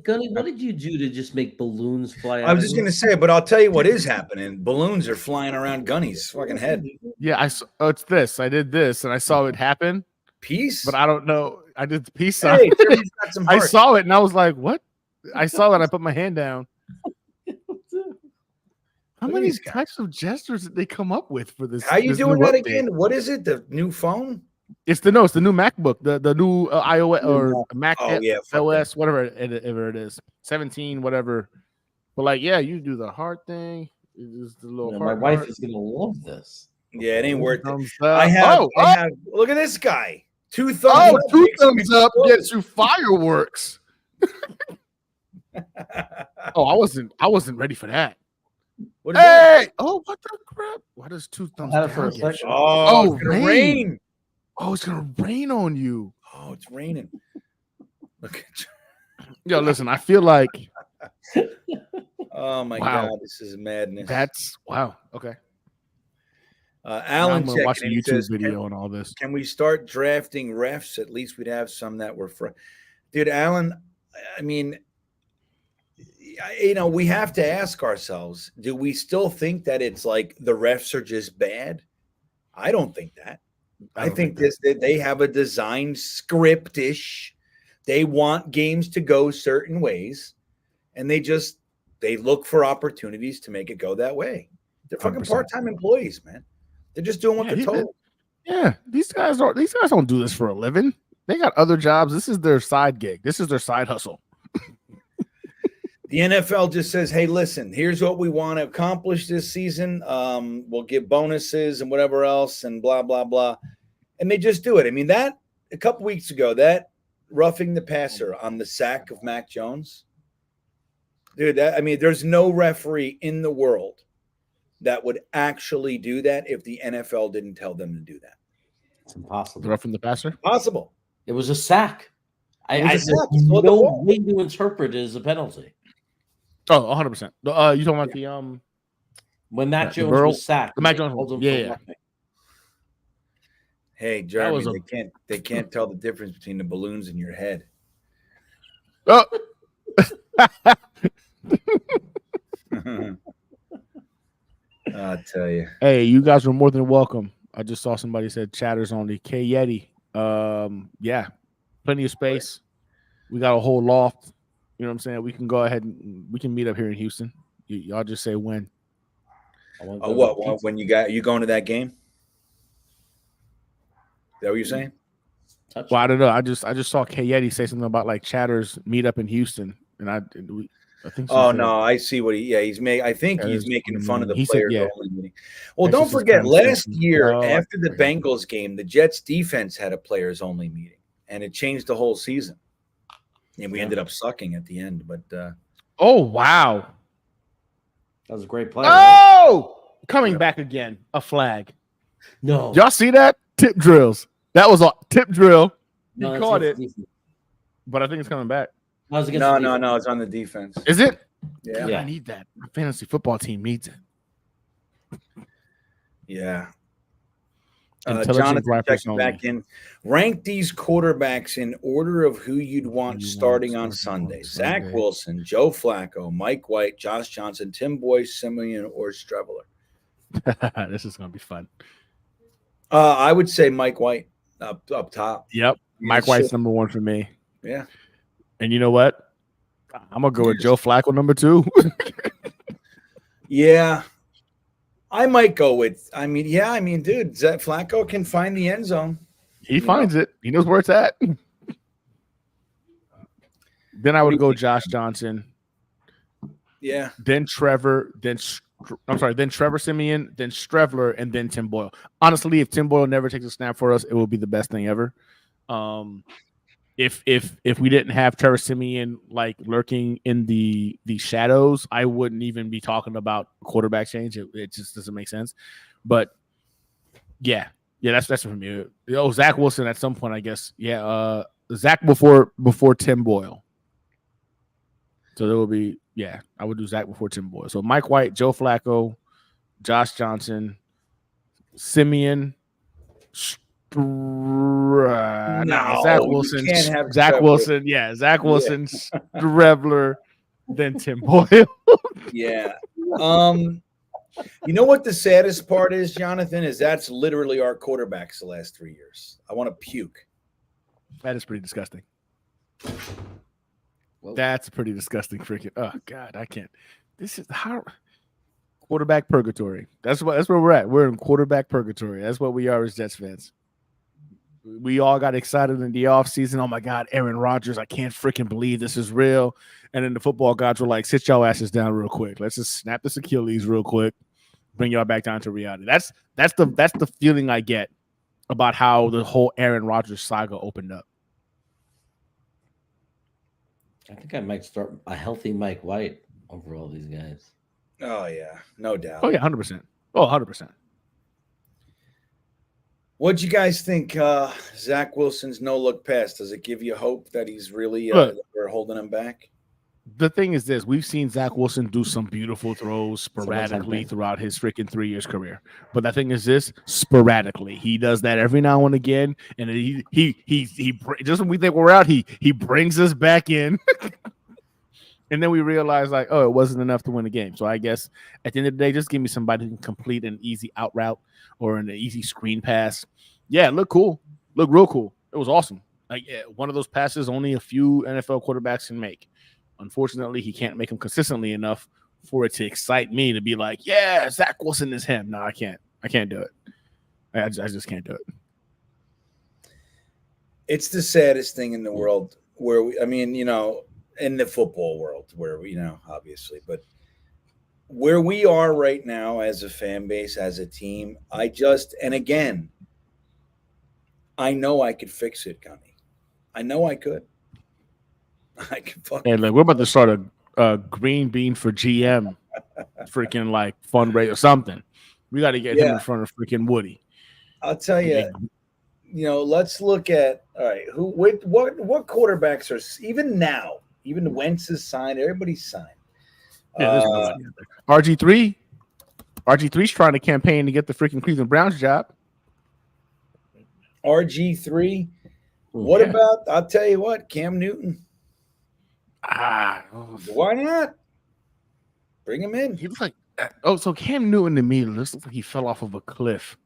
Gunny, what did you do to just make balloons fly out?
I was just going to say, but I'll tell you what is happening. Balloons are flying around Gunny's fucking head.
Yeah, it's this. I did this, and I saw it happen.
Peace?
But I don't know. I did the peace
sign. Hey,
I saw it, and I was like, what? I saw that. I put my hand down. How many types of gestures did they come up with for this?
How you doing that again? What is it? The new phone?
It's the new MacBook, the new iOS or Mac OS, whatever it is, 17, whatever. But like, yeah, you do the heart thing. It's the little
my wife is gonna love this.
Yeah, it ain't worth it. I have. Look at this guy. 2 thumbs.
Oh, 2 thumbs up gets you fireworks. Oh, I wasn't ready for that.
What is that?
Oh, what the crap? Why does 2 thumbs
down for a
get
second.
you?
Oh, it's gonna rain.
Oh, it's gonna rain on you.
Oh, it's raining. Look at you.
Yo, listen, I feel like
oh my god, this is madness.
That's wow. Okay.
Alan,
I'm gonna watch a YouTube video on all this.
Can we start drafting refs? At least we'd have some that were dude, Alan. I mean, we have to ask ourselves: do we still think that it's like the refs are just bad? I don't think that. I think they have a design script-ish. They want games to go certain ways, and they look for opportunities to make it go that way. They're fucking 100%. Part-time employees, man. They're just doing what they're told.
Yeah, these guys don't do this for a living. They got other jobs. This is their side gig. This is their side hustle.
The NFL just says, hey, listen, here's what we want to accomplish this season. We'll give bonuses and whatever else and blah, blah, blah. And they just do it. I mean, that a couple weeks ago, that roughing the passer on the sack of Mac Jones, dude, there's no referee in the world that would actually do that if the NFL didn't tell them to do that.
It's impossible.
The roughing the passer?
Possible.
It was a sack. There's no way to interpret it as a penalty.
Oh, 100%. You talking about the
when Mac Jones was sacked?
Mac Jones. Yeah.
Hey, Jeremy, they can't tell the difference between the balloons in your head.
Oh,
I'll tell you.
hey, you guys are more than welcome. I just saw somebody said chatters only. K Yeti. Yeah, plenty of space. We got a whole loft. You know what I'm saying? We can go ahead and we can meet up here in Houston. Y'all just say when.
When you going to that game? Is that what you're saying?
Well, I don't know. I just saw K Yeti say something about like chatters meet up in Houston, and I think.
Oh no, I see what he's making. I think he's making fun of the players only meeting. Well, don't forget last year after the Bengals game, the Jets defense had a players only meeting, and it changed the whole season. And we ended up sucking at the end, but
oh wow,
that was a great play.
Oh, right? Coming back again, a flag.
No,
y'all see that? Tip drills. That was a tip drill. He caught it, but I think it's coming back.
No, it's on the defense.
Is it?
Yeah.
I need that. My fantasy football team needs it.
Yeah.
Jonathan
checking back in. Rank these quarterbacks in order of who you'd want starting on Sunday. Zach Wilson, Joe Flacco, Mike White, Josh Johnson, Tim Boyd, Simeon, or Streveler.
This is going to be fun.
I would say Mike White up top.
Yep. Mike White's number one for me.
Yeah.
And you know what? I'm going to go with Joe Flacco number 2.
Yeah. I might go with, dude, Zach Flacco can find the end zone.
He finds it. He knows where it's at. Then I would go Josh Johnson.
Yeah.
Then Trevor Simeon, then Streveler, and then Tim Boyle. Honestly, if Tim Boyle never takes a snap for us, it will be the best thing ever. If we didn't have Trevor Simeon like lurking in the shadows, I wouldn't even be talking about quarterback change. It just doesn't make sense. But yeah, that's for me. Zach Wilson at some point, I guess. Yeah, Zach before Tim Boyle. So there will be I would do Zach before Tim Boyle. So Mike White, Joe Flacco, Josh Johnson, Simeon. Zach Wilson. Zach Wilson. Yeah, Zach Wilson, Streveler, then Tim Boyle.
Yeah. You know what the saddest part is, Jonathan, is that's literally our quarterbacks the last 3 years. I want to puke.
That is pretty disgusting. That's pretty disgusting. Freaking. Oh God, I can't. This is how quarterback purgatory. That's where we're at. We're in quarterback purgatory. That's what we are as Jets fans. We all got excited in the offseason. Oh my God, Aaron Rodgers! I can't freaking believe this is real. And then the football gods were like, "Sit y'all asses down real quick. Let's just snap this Achilles real quick, bring y'all back down to reality." That's the feeling I get about how the whole Aaron Rodgers saga opened up.
I think I might start a healthy Mike White over all these guys.
Oh yeah, no doubt.
Oh yeah, 100%. Oh, 100%.
What'd you guys think? Zach Wilson's no-look pass. Does it give you hope that he's really we're holding him back?
The thing is this: we've seen Zach Wilson do some beautiful throws sporadically throughout his freaking 3 years career. But the thing is this: sporadically, he does that every now and again, and he just when we think we're out, he brings us back in, and then we realize like, oh, it wasn't enough to win the game. So I guess at the end of the day, just give me somebody who can complete an easy out route or an easy screen pass. Yeah, look cool, look real cool. It was awesome. Like one of those passes only a few NFL quarterbacks can make. Unfortunately, he can't make them consistently enough for it to excite me to be like, yeah, Zach Wilson is him. No, I can't. I can't do it. I just can't do it.
It's the saddest thing in the world where in the football world where obviously, but where we are right now as a fan base, as a team, and again, I know I could fix it, Gunny. I know I could. I can fucking.
And we're about to start a GreenBean for GM, freaking like fundraiser or something. We got to get him in front of freaking Woody.
I'll tell you. Let's look at what quarterbacks are even now. Even Wentz is signed. Everybody's signed.
Yeah, RG3. RG3's trying to campaign to get the freaking Cleveland Browns job.
RG3. What about, I'll tell you what, Cam Newton? Why not? Bring him in.
He looks like so Cam Newton to me looks like he fell off of a cliff.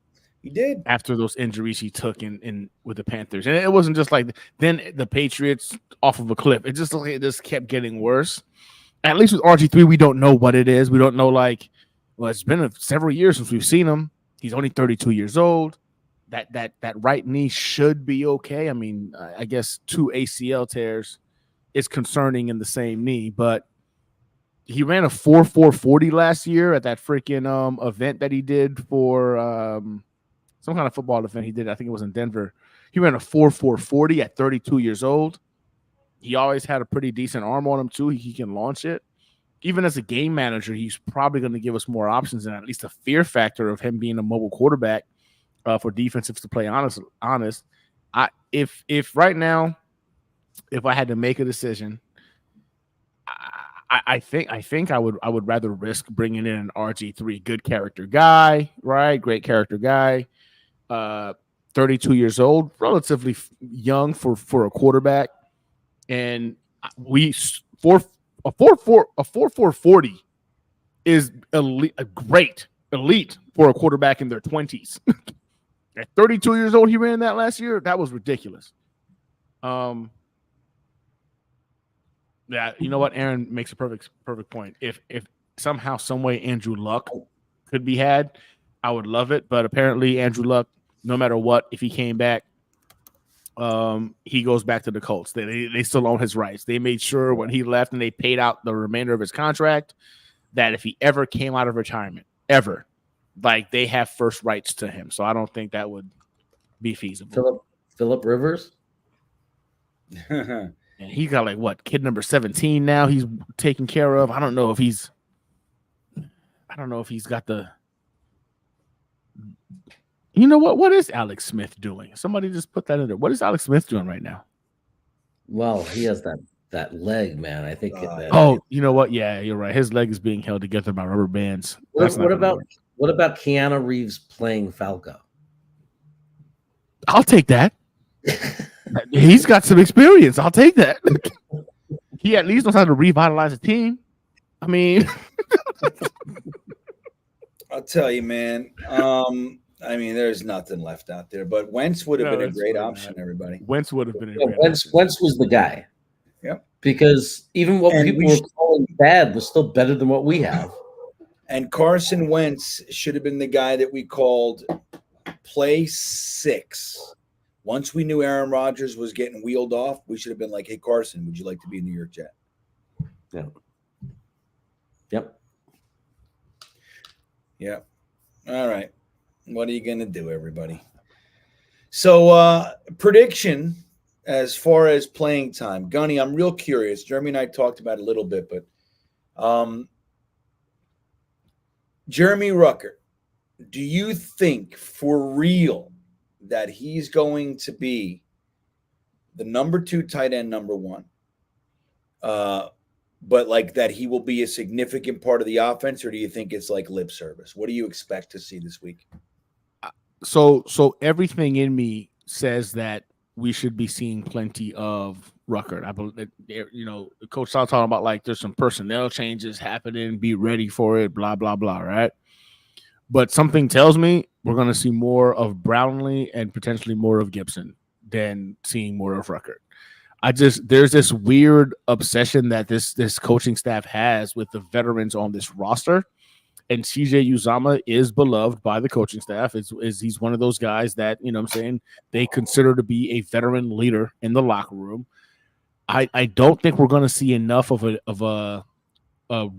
He did
after those injuries he took in with the Panthers, and it wasn't just like then the Patriots off of a cliff. It just kept getting worse. At least with RG3, we don't know what it is. We don't know it's been several years since we've seen him. He's only 32 years old. That right knee should be okay. I mean, I guess 2 ACL tears is concerning in the same knee, but he ran a 4.40 last year at that freaking event that he did for some kind of football event he did. I think it was in Denver. He ran a 4.40 at 32 years old. He always had a pretty decent arm on him too. He can launch it. Even as a game manager, he's probably going to give us more options and at least a fear factor of him being a mobile quarterback for defensives to play. Honest, if right now, if I had to make a decision, I think I would rather risk bringing in an RG3, good character guy, right? Great character guy. 32 years old, relatively young for a quarterback, and we 4.40 is elite, elite for a quarterback in their 20s. At 32 years old, he ran that last year. That was ridiculous. Yeah, you know what? Aaron makes a perfect point. If somehow, some way, Andrew Luck could be had, I would love it. But apparently, Andrew Luck, no matter what, if he came back, he goes back to the Colts. They still own his rights. They made sure when he left and they paid out the remainder of his contract that if he ever came out of retirement, ever, they have first rights to him. So I don't think that would be feasible.
Phillip Rivers?
And he got kid number 17 now he's taken care of. I don't know if he's got the. You know what is Alex Smith doing? Somebody just put that in there. What is Alex Smith doing right now?
Well, he has that leg, man. I think.
You know what? Yeah, you're right. His leg is being held together by rubber bands.
What about Keanu Reeves playing Falco?
I'll take that. He's got some experience. I'll take that. He at least knows how to revitalize a team. I mean,
I'll tell you, man. There's nothing left out there. But Wentz would have been a great option, everybody.
Wentz would have been
Wentz was the guy.
Yep.
Because even what people were calling bad was still better than what we have.
And Carson Wentz should have been the guy that we called play 6. Once we knew Aaron Rodgers was getting wheeled off, we should have been like, hey, Carson, would you like to be a New York Jet?
Yeah. Yep.
Yeah. All right. What are you going to do, everybody? So prediction as far as playing time. Gunny, I'm real curious. Jeremy and I talked about it a little bit, but Jeremy Rucker, do you think for real that he's going to be the number 2 tight end, number 1? But that he will be a significant part of the offense, or do you think it's like lip service? What do you expect to see this week?
So everything in me says that we should be seeing plenty of Rucker. I believe, Coach Sal talking about there's some personnel changes happening. Be ready for it. Blah blah blah. Right. But something tells me we're going to see more of Brownlee and potentially more of Gibson than seeing more of Rucker. There's this weird obsession that this coaching staff has with the veterans on this roster. And CJ Uzomah is beloved by the coaching staff. He's one of those guys that, they consider to be a veteran leader in the locker room. I don't think we're going to see enough of a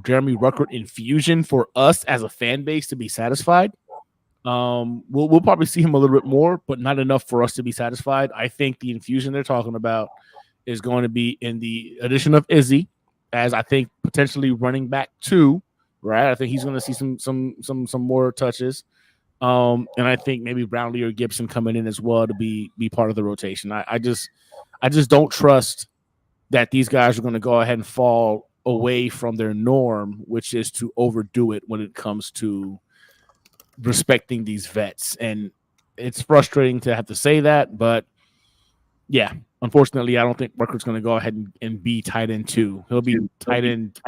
Jeremy Rucker infusion for us as a fan base to be satisfied. We'll probably see him a little bit more, but not enough for us to be satisfied. I think the infusion they're talking about is going to be in the addition of Izzy, as I think potentially running back 2. Right, I think he's going to see some more touches, and I think maybe Brownlee or Gibson coming in as well to be part of the rotation. I just don't trust that these guys are going to go ahead and fall away from their norm, which is to overdo it when it comes to respecting these vets. And it's frustrating to have to say that, but yeah, unfortunately, I don't think Rucker's going to go ahead and be tight end 2. He'll be tight end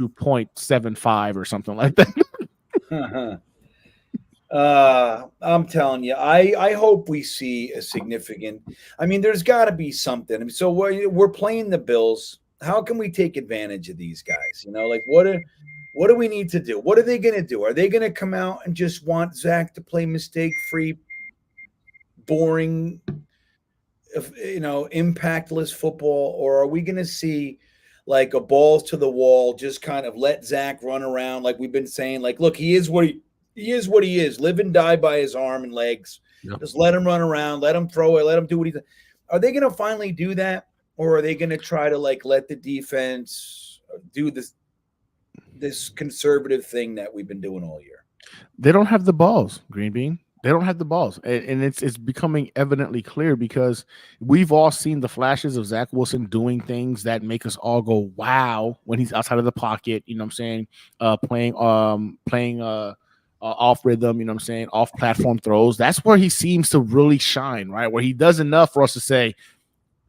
2.75 or something like that.
I'm telling you, I hope we see a significant. I mean, there's got to be something. I mean, so we're playing the Bills. How can we take advantage of these guys? You know, like what do we need to do? What are they going to do? Are they going to come out and just want Zach to play mistake-free, boring, impactless football, or are we going to see like a balls to the wall, just kind of let Zach run around like we've been saying? Like, look, he is what he is. Live and die by his arm and legs. Yep. Just let him run around. Let him throw it. Let him do what he does. Are they going to finally do that, or are they going to try to like let the defense do this conservative thing that we've been doing all year?
They don't have the balls, GreenBean. They don't have the balls, and it's becoming evidently clear because we've all seen the flashes of Zach Wilson doing things that make us all go wow when he's outside of the pocket. You know what I'm saying? Playing off rhythm. You know what I'm saying? Off platform throws. That's where he seems to really shine, right? Where he does enough for us to say,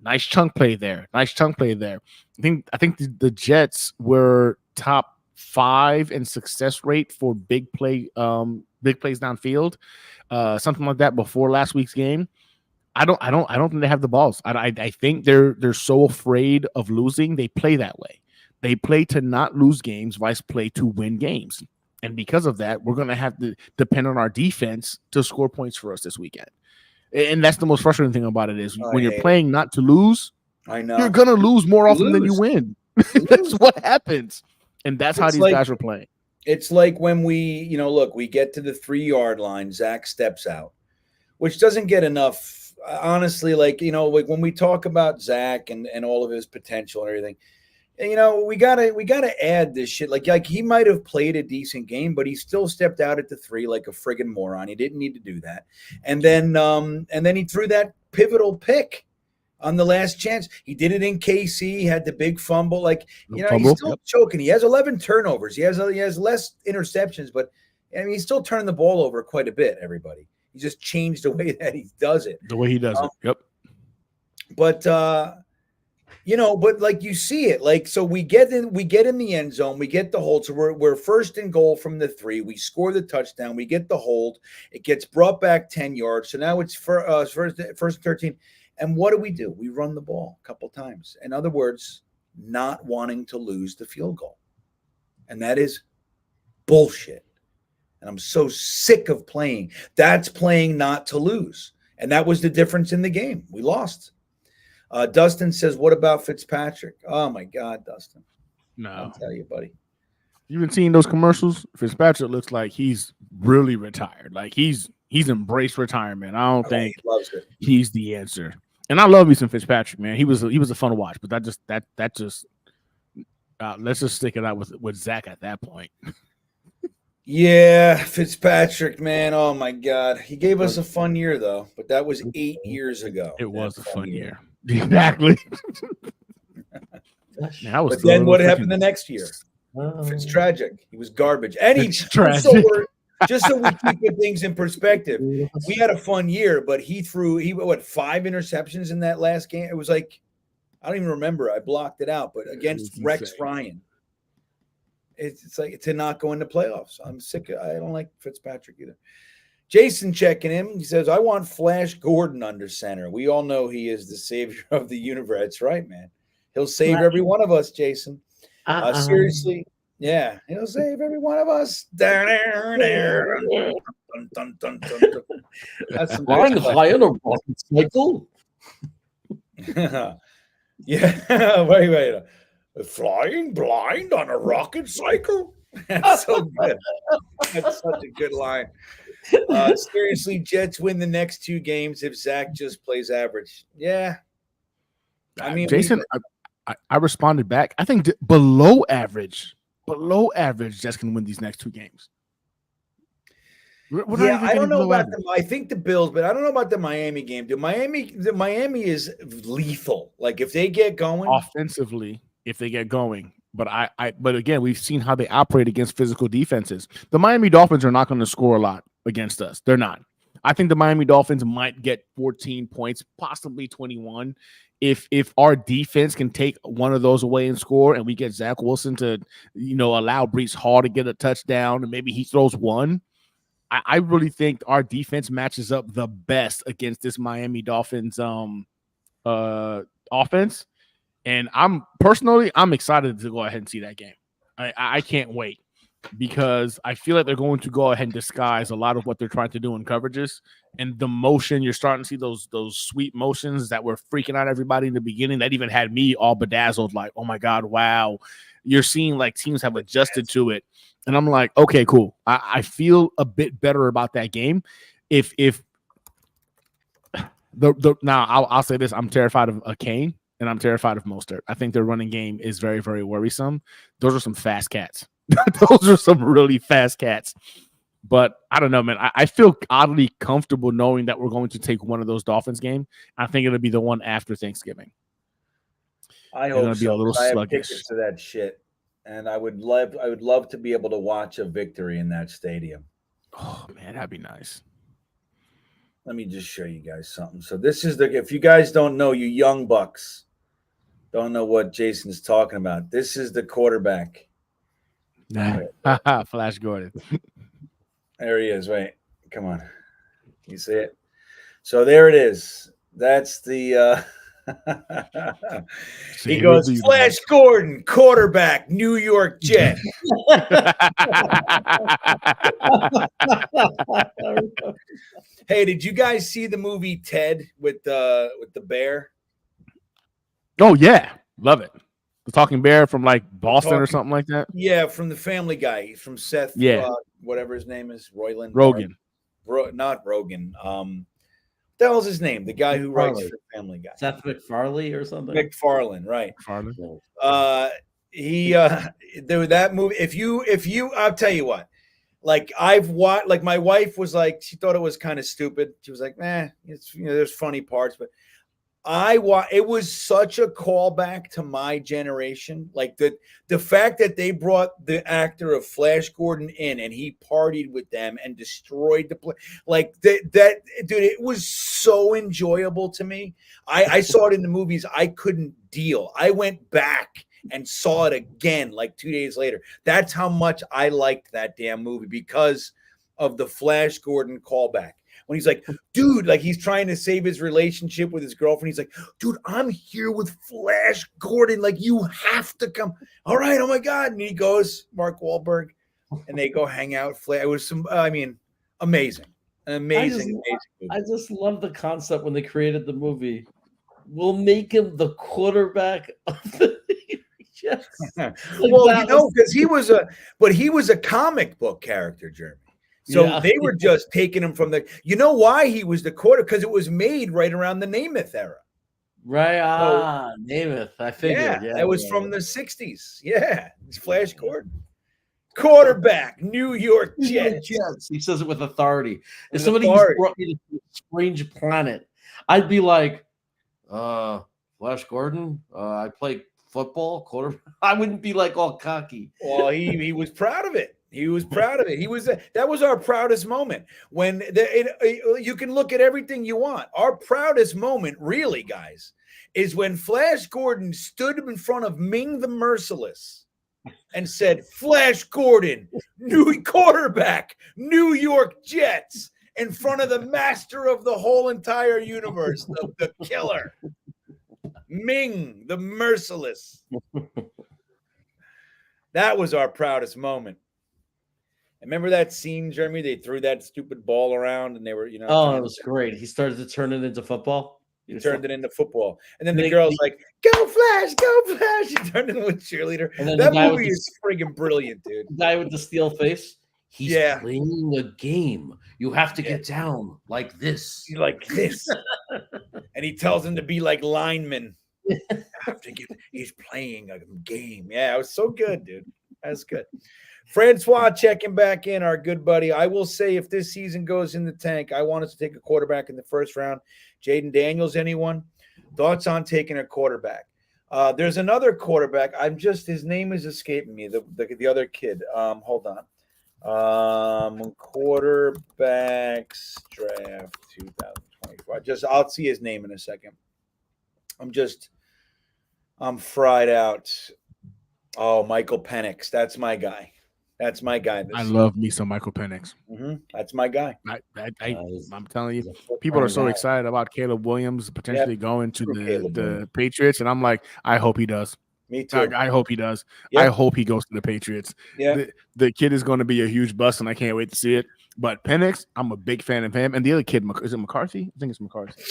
nice chunk play there. Nice chunk play there. I think the Jets were top 5 in success rate for big plays downfield, something like that before last week's game. I don't think they have the balls. I think they're so afraid of losing. They play that way. They play to not lose games, vice play to win games. And because of that, we're going to have to depend on our defense to score points for us this weekend. And that's the most frustrating thing about it is when you're playing not to lose,
I know
you're going to lose more often than you win. That's what happens. And that's how these guys are playing.
It's like when we get to the 3-yard line, Zach steps out, which doesn't get enough. Honestly, like when we talk about Zach and all of his potential and everything, we gotta add this shit. Like he might have played a decent game, but he still stepped out at the 3 like a friggin' moron. He didn't need to do that. And then he threw that pivotal pick on the last chance. He did it in KC. He had the big fumble. He's still choking. He has 11 turnovers. He has less interceptions, but he's still turning the ball over quite a bit, everybody. He just changed the way that he does it.
The way he does it. Yep.
But but like you see it, like, so we get in the end zone, we get the hold. So we're first and goal from the 3. We score the touchdown. We get the hold. It gets brought back 10 yards. So now it's first and 13. And what do? We run the ball a couple times. In other words, not wanting to lose the field goal. And that is bullshit. And I'm so sick of playing. That's playing not to lose. And that was the difference in the game. We lost. Dustin says, what about Fitzpatrick? Oh, my God, Dustin.
No.
I'll tell you, buddy.
You've been seeing those commercials? Fitzpatrick looks like he's really retired. Like he's embraced retirement. I don't think
he loves it.
He's the answer. And I love me some Fitzpatrick, man. He was a fun to watch, but that just let's just stick it out with Zach at that point.
Yeah, Fitzpatrick, man. Oh my God, he gave us a fun year though, but that was 8 years ago.
It was a fun year. Exactly.
But then what happened the next year? It's tragic. He was garbage, and just so we keep things in perspective, we had a fun year, but he threw 5 interceptions in that last game. It was like, I don't even remember. I blocked it out, but against Rex Ryan, it's like to not go into playoffs. I'm sick. I don't like Fitzpatrick either. Jason checking in. He says, I want Flash Gordon under center. We all know he is the savior of the universe. That's right, man. He'll save every one of us, Jason. Seriously. Yeah, he'll save every one of us. That's some
flying high on a rocket cycle.
Yeah, wait. Flying blind on a rocket cycle. That's so good. That's such a good line. Seriously, Jets win the next 2 games if Zach just plays average. Yeah. I mean,
Jason, I responded back. I think below average, Jets can win these next 2 games.
I don't know about them. I think the Bills, but I don't know about the Miami game. The Miami is lethal. Like if they get going
offensively, if they get going. But but again, we've seen how they operate against physical defenses. The Miami Dolphins are not going to score a lot against us. They're not. I think the Miami Dolphins might get 14 points, possibly 21. If our defense can take one of those away and score, and we get Zach Wilson to, allow Breece Hall to get a touchdown, and maybe he throws one, I really think our defense matches up the best against this Miami Dolphins offense. And I'm excited to go ahead and see that game. I can't wait, because I feel like they're going to go ahead and disguise a lot of what they're trying to do in coverages. And the motion, you're starting to see those sweet motions that were freaking out everybody in the beginning, that even had me all bedazzled, like, oh my God, wow. You're seeing like teams have adjusted to it. And I'm like, okay, cool. I feel a bit better about that game. Now I'll say this, I'm terrified of Kane, and I'm terrified of Mostert. I think their running game is very, very worrisome. Those are some fast cats. Those are some really fast cats. But I don't know, man. I feel oddly comfortable knowing that we're going to take one of those Dolphins games. I think it'll be the one after Thanksgiving.
I hope so. Be a little sluggish. I have tickets to that shit, and I would love to be able to watch a victory in that stadium.
Oh man, that'd be nice.
Let me just show you guys something. So this is if you guys don't know, you young bucks don't know what Jason's talking about. This is the quarterback.
Flash Gordon.
There he is. Wait, come on. You see it? So there it is. That's the he goes, Flash Gordon, quarterback, New York Jets. Hey, did you guys see the movie Ted with the bear?
Oh yeah, love it. The talking bear from like Boston or something like that.
Yeah, from the Family Guy, from Seth.
Yeah,
whatever his name is,
Rogan.
Not Rogan. That was his name. The guy who writes for Family Guy.
Seth MacFarlane or something.
MacFarlane, right?
MacFarlane.
There that movie. If you, I'll tell you what. Like I've watched. Like my wife was like, she thought it was kind of stupid. She was like, it's there's funny parts, but it was such a callback to my generation. Like the fact that they brought the actor of Flash Gordon in and he partied with them and destroyed the play. Like that dude, it was so enjoyable to me. I saw it in the movies. I couldn't deal. I went back and saw it again like 2 days later. That's how much I liked that damn movie, because of the Flash Gordon callback. When he's like, dude, like he's trying to save his relationship with his girlfriend. He's like, dude, I'm here with Flash Gordon. Like, you have to come. All right. Oh my God. And he goes, Mark Wahlberg, and they go hang out. It was amazing. Amazing.
I just love the concept when they created the movie. We'll make him the quarterback of the Jets.
Well, because he was a comic book character, Jeremy. So they were just taking him from the. You know why he was the quarter? Because it was made right around the Namath era.
Right. Namath. I figured.
Yeah, it was from the 60s. Yeah, it's Flash Gordon. Quarterback, New York Jets.
He says it with authority. If somebody brought me to a strange planet, I'd be like, Flash Gordon, I play football, quarterback. I wouldn't be like all cocky.
Well, he was proud of it. He was proud of it. That was our proudest moment. When you can look at everything you want. Our proudest moment, really, guys, is when Flash Gordon stood in front of Ming the Merciless and said, Flash Gordon, new quarterback, New York Jets, in front of the master of the whole entire universe, the killer, Ming the Merciless. That was our proudest moment. Remember that scene, Jeremy? They threw that stupid ball around and they were,
Oh, it was great. He started to turn it into football.
He turned it into football. And then the girl's like, go Flash, go Flash. He turned into a cheerleader. And then that movie is friggin' brilliant, dude.
The guy with the steel face. He's playing a game. You have to get down like this.
Like this. And he tells him to be like linemen. He's playing a game. Yeah, it was so good, dude. That's good. Francois checking back in, our good buddy. I will say, if this season goes in the tank, I want us to take a quarterback in the first round. Jaden Daniels, anyone? Thoughts on taking a quarterback? There's another quarterback. His name is escaping me. The other kid. Hold on. Quarterbacks draft 2024. I'll see his name in a second. I'm fried out. Oh, Michael Penix. That's my guy.
I love me some Michael Penix.
That's my guy.
I'm telling you, people are so excited about Caleb Williams potentially going to the Patriots, and I'm like, I hope he does.
Me too.
I hope he does.
Yep.
I hope he goes to the Patriots.
Yeah.
The kid is going to be a huge bust, and I can't wait to see it. But Penix, I'm a big fan of him. And the other kid, is it McCarthy? I think it's McCarthy.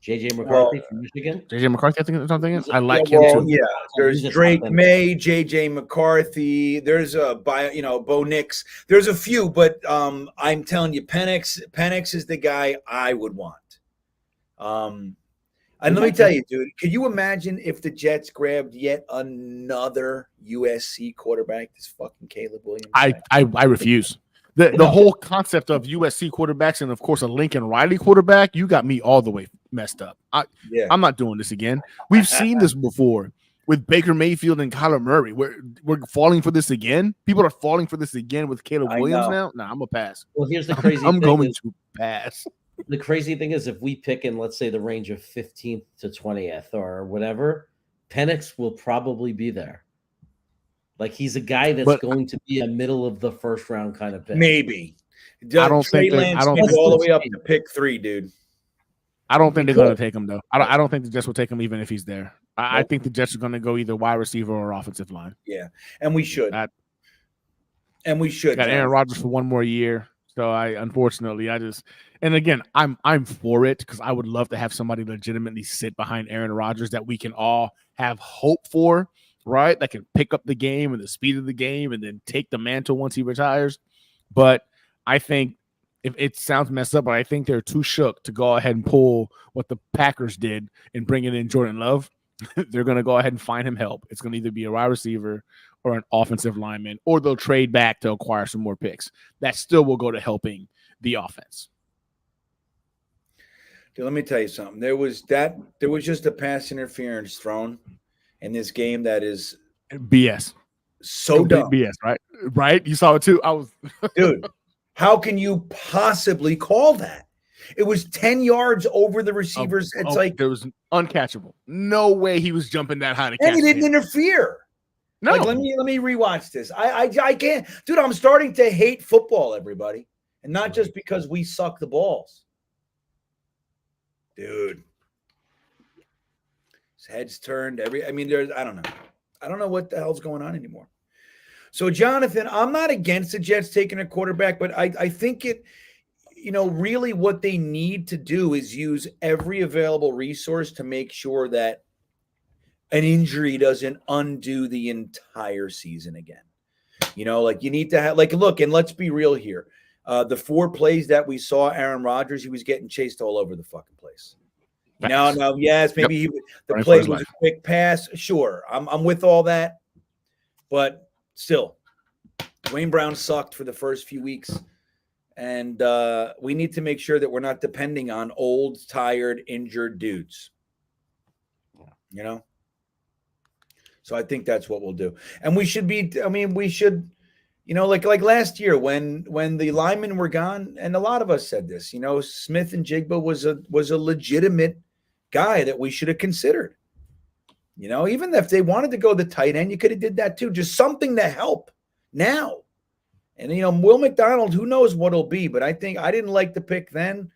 JJ McCarthy from Michigan.
JJ McCarthy, I think it's something. I like him too.
Yeah, there's Drake May, JJ McCarthy. There's Bo Nix. There's a few, but I'm telling you, Penix is the guy I would want. And let me tell you, dude, could you imagine if the Jets grabbed yet another USC quarterback? This fucking Caleb Williams.
I refuse. The whole concept of USC quarterbacks and, of course, a Lincoln Riley quarterback, you got me all the way messed up. I'm not doing this again. We've seen this before with Baker Mayfield and Kyler Murray. We're falling for this again. People are falling for this again with Caleb Williams now. Nah, I'm a pass.
Well, here's the crazy
I'm
thing
going to pass.
The crazy thing is if we pick in, let's say, the range of 15th to 20th or whatever, Penix will probably be there. Like, he's a guy that's going to be a middle of the first round kind of pick.
Maybe.
I don't think
all the way up to pick 3, dude.
I don't think they're going to take him, though. I don't think the Jets will take him even if he's there. I think the Jets are going to go either wide receiver or offensive line.
Yeah, and we should. Got
Aaron Rodgers for one more year. So unfortunately, and again, I'm for it because I would love to have somebody legitimately sit behind Aaron Rodgers that we can all have hope for. Right, that can pick up the game and the speed of the game and then take the mantle once he retires. But I think if it sounds messed up, but I think they're too shook to go ahead and pull what the Packers did and bringing in Jordan Love. They're going to go ahead and find him help. It's going to either be a wide receiver or an offensive lineman, or they'll trade back to acquire some more picks. That still will go to helping the offense.
Dude, let me tell you something. There was just a pass interference thrown in this game that is
BS.
So dumb.
BS, right? Right? You saw it too.
Dude, how can you possibly call that? It was 10 yards over the receivers. It's like
there was uncatchable. No way he was jumping that high to catch.
And he didn't interfere. No. Like, let me rewatch this. I can't. Dude, I'm starting to hate football, everybody. And not just because we suck the balls. Dude. His head's turned. I don't know. I don't know what the hell's going on anymore. So, Jonathan, I'm not against the Jets taking a quarterback, but I think really what they need to do is use every available resource to make sure that an injury doesn't undo the entire season again. You need to have, look, and let's be real here. The 4 plays that we saw Aaron Rodgers, he was getting chased all over the fucking place. No, yes, maybe the play was a quick pass. Sure, I'm with all that, but still, Dwayne Brown sucked for the first few weeks, and we need to make sure that we're not depending on old, tired, injured dudes. So I think that's what we'll do, and we should be. Like last year when the linemen were gone, and a lot of us said this. Smith and Jigba was a legitimate guy that we should have considered. Even if they wanted to go the tight end, you could have did that too. Just something to help now. And Will McDonald, who knows what it'll be, but I think I didn't like the pick then,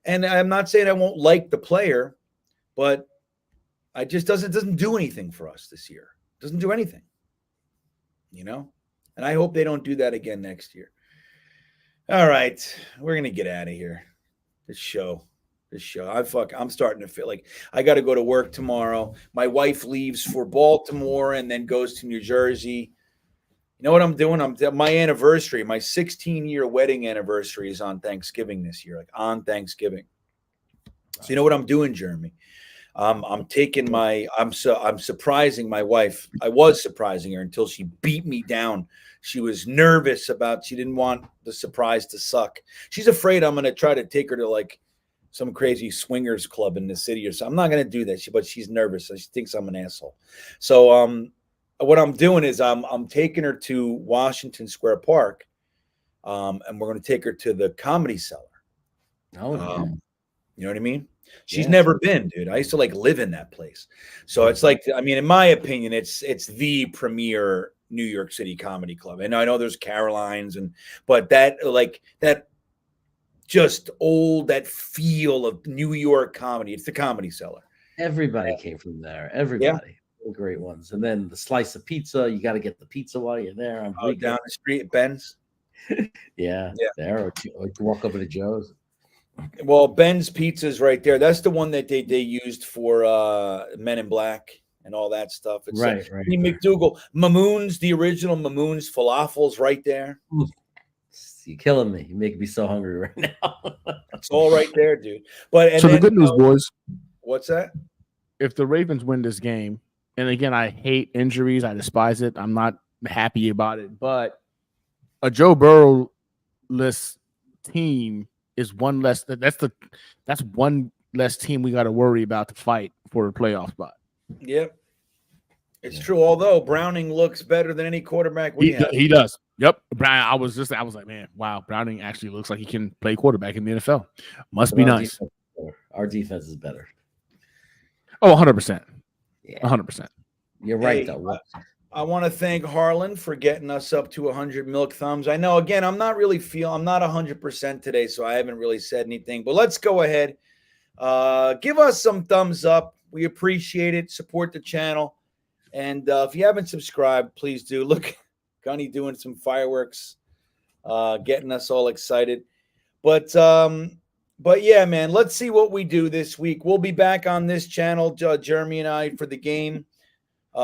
and I'm not saying I won't like the player, but it doesn't do anything for us this year. It doesn't do anything. And I hope they don't do that again next year. All right, we're gonna get out of here. This show. I'm starting to feel like I got to go to work tomorrow. My wife leaves for Baltimore and then goes to New Jersey. You know what I'm doing? My anniversary, my 16-year wedding anniversary is on Thanksgiving this year, on Thanksgiving. So you know what I'm doing, Jeremy? I'm surprising my wife. I was surprising her until she beat me down. She was nervous she didn't want the surprise to suck. She's afraid I'm going to try to take her to some crazy swingers club in the city or something. I'm not going to do that. But she's nervous. So she thinks I'm an asshole. So what I'm doing is I'm taking her to Washington Square Park, and we're going to take her to the Comedy Cellar.
Oh, yeah.
You know what I mean? She's never been, dude. I used to live in that place. So it's in my opinion, it's the premier New York City comedy club. And I know there's Caroline's but that just that feel of New York comedy. It's the Comedy Cellar.
Everybody came from there. Everybody. Great ones. And then the slice of pizza. You got to get the pizza while you're there.
Down the street at Ben's.
Yeah. There. Or walk over to Joe's.
Well, Ben's Pizza is right there. That's the one that they used for Men in Black and all that stuff. It's
right.
McDougal. Mamoon's, the original Mamoon's Falafel's right there.
You're killing me. You're making me so hungry right now.
It's all right there, dude. The
good news, boys.
What's that? If
the Ravens win this game, and again, I hate injuries. I despise it. I'm not happy about it. But a Joe Burrow-less team is one less. That's one less team we got to worry about to fight for a playoff spot.
Yep, it's true. Although Browning looks better than any quarterback we have.
He does. Yep. I was like, man, wow, Browning actually looks like he can play quarterback in the NFL. Must be nice.
Our defense is better.
Oh, 100%.
Yeah.
100%.
You're right, though.
I want to thank Harlan for getting us up to 100 milk thumbs. I know, again, I'm not 100% today, so I haven't really said anything. But let's go ahead. Give us some thumbs up. We appreciate it. Support the channel. And if you haven't subscribed, please do. Look, Gunny doing some fireworks, getting us all excited. But yeah, man, let's see what we do this week. We'll be back on this channel, Jeremy and I, for the game. We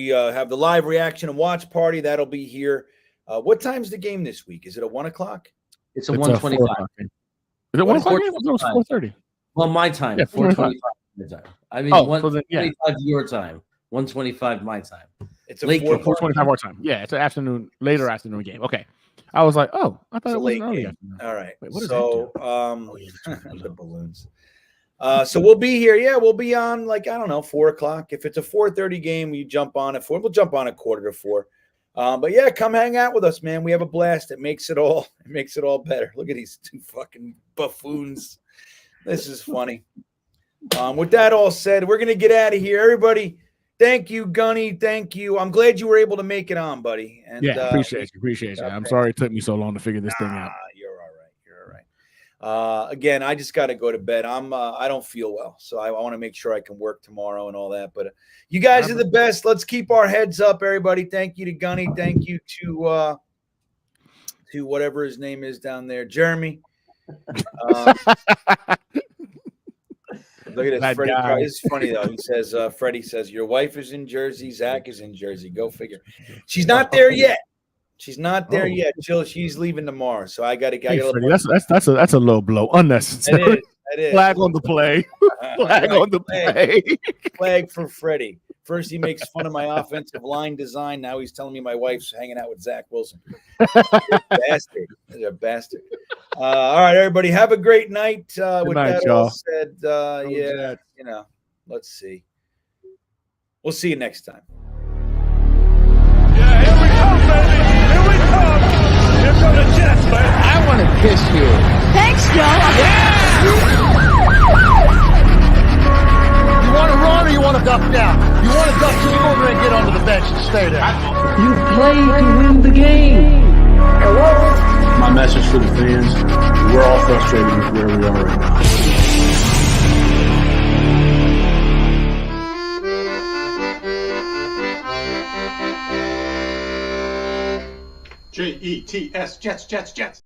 have the live reaction and watch party. That'll be here. What time's the game this week? Is it at 1 o'clock?
It's a 1:25.
Is it 1 o'clock? It was 4:30.
Well, my time.
Yeah,
4:25. I mean, 1:25 your time. 1:25 my time.
It's a
late
4:25 our time. Yeah, it's an later afternoon game. Okay. I was like, oh, I thought it was an early afternoon.
All right.
Wait, what is
the balloons. So we'll be here. Yeah, we'll be on 4 o'clock. If it's a 4:30 game, you jump on at 4. We'll jump on at 3:45. But yeah, come hang out with us, man. We have a blast. It makes it all better. Look at these two fucking buffoons. This is funny. With that all said, we're gonna get out of here. Everybody, thank you, Gunny. Thank you. I'm glad you were able to make it on, buddy. And
appreciate you. I'm sorry it took me so long to figure this thing out.
You're all right. Again, I just got to go to bed. I don't feel well, so I want to make sure I can work tomorrow and all that. But you guys are the best. Let's keep our heads up, everybody. Thank you to Gunny. Thank you to whatever his name is down there, Jeremy. Look at this, Freddie. It's funny though. He says, Freddie says, your wife is in Jersey, Zach is in Jersey. Go figure. She's not there yet. She's leaving tomorrow, so I got to get.
That's a low blow, unnecessary.
It is.
Flag on the play. Flag on the play.
Flag for Freddie. First, he makes fun of my offensive line design. Now he's telling me my wife's hanging out with Zach Wilson. Bastard. You're a bastard. All right, everybody. Have a great night. With
night,
that
y'all.
all said, let's see. We'll see you next time.
Yeah, here we come, baby. Here we come. Here come the Jets, man. I want to kiss you.
Thanks, Joe.
Yeah. You want to run or you want to duck down? You want to duck, so you go over there and get onto the bench and stay there.
You play to win the game.
My message for the fans, we're all frustrated with where we are right now.
Jets, Jets, Jets.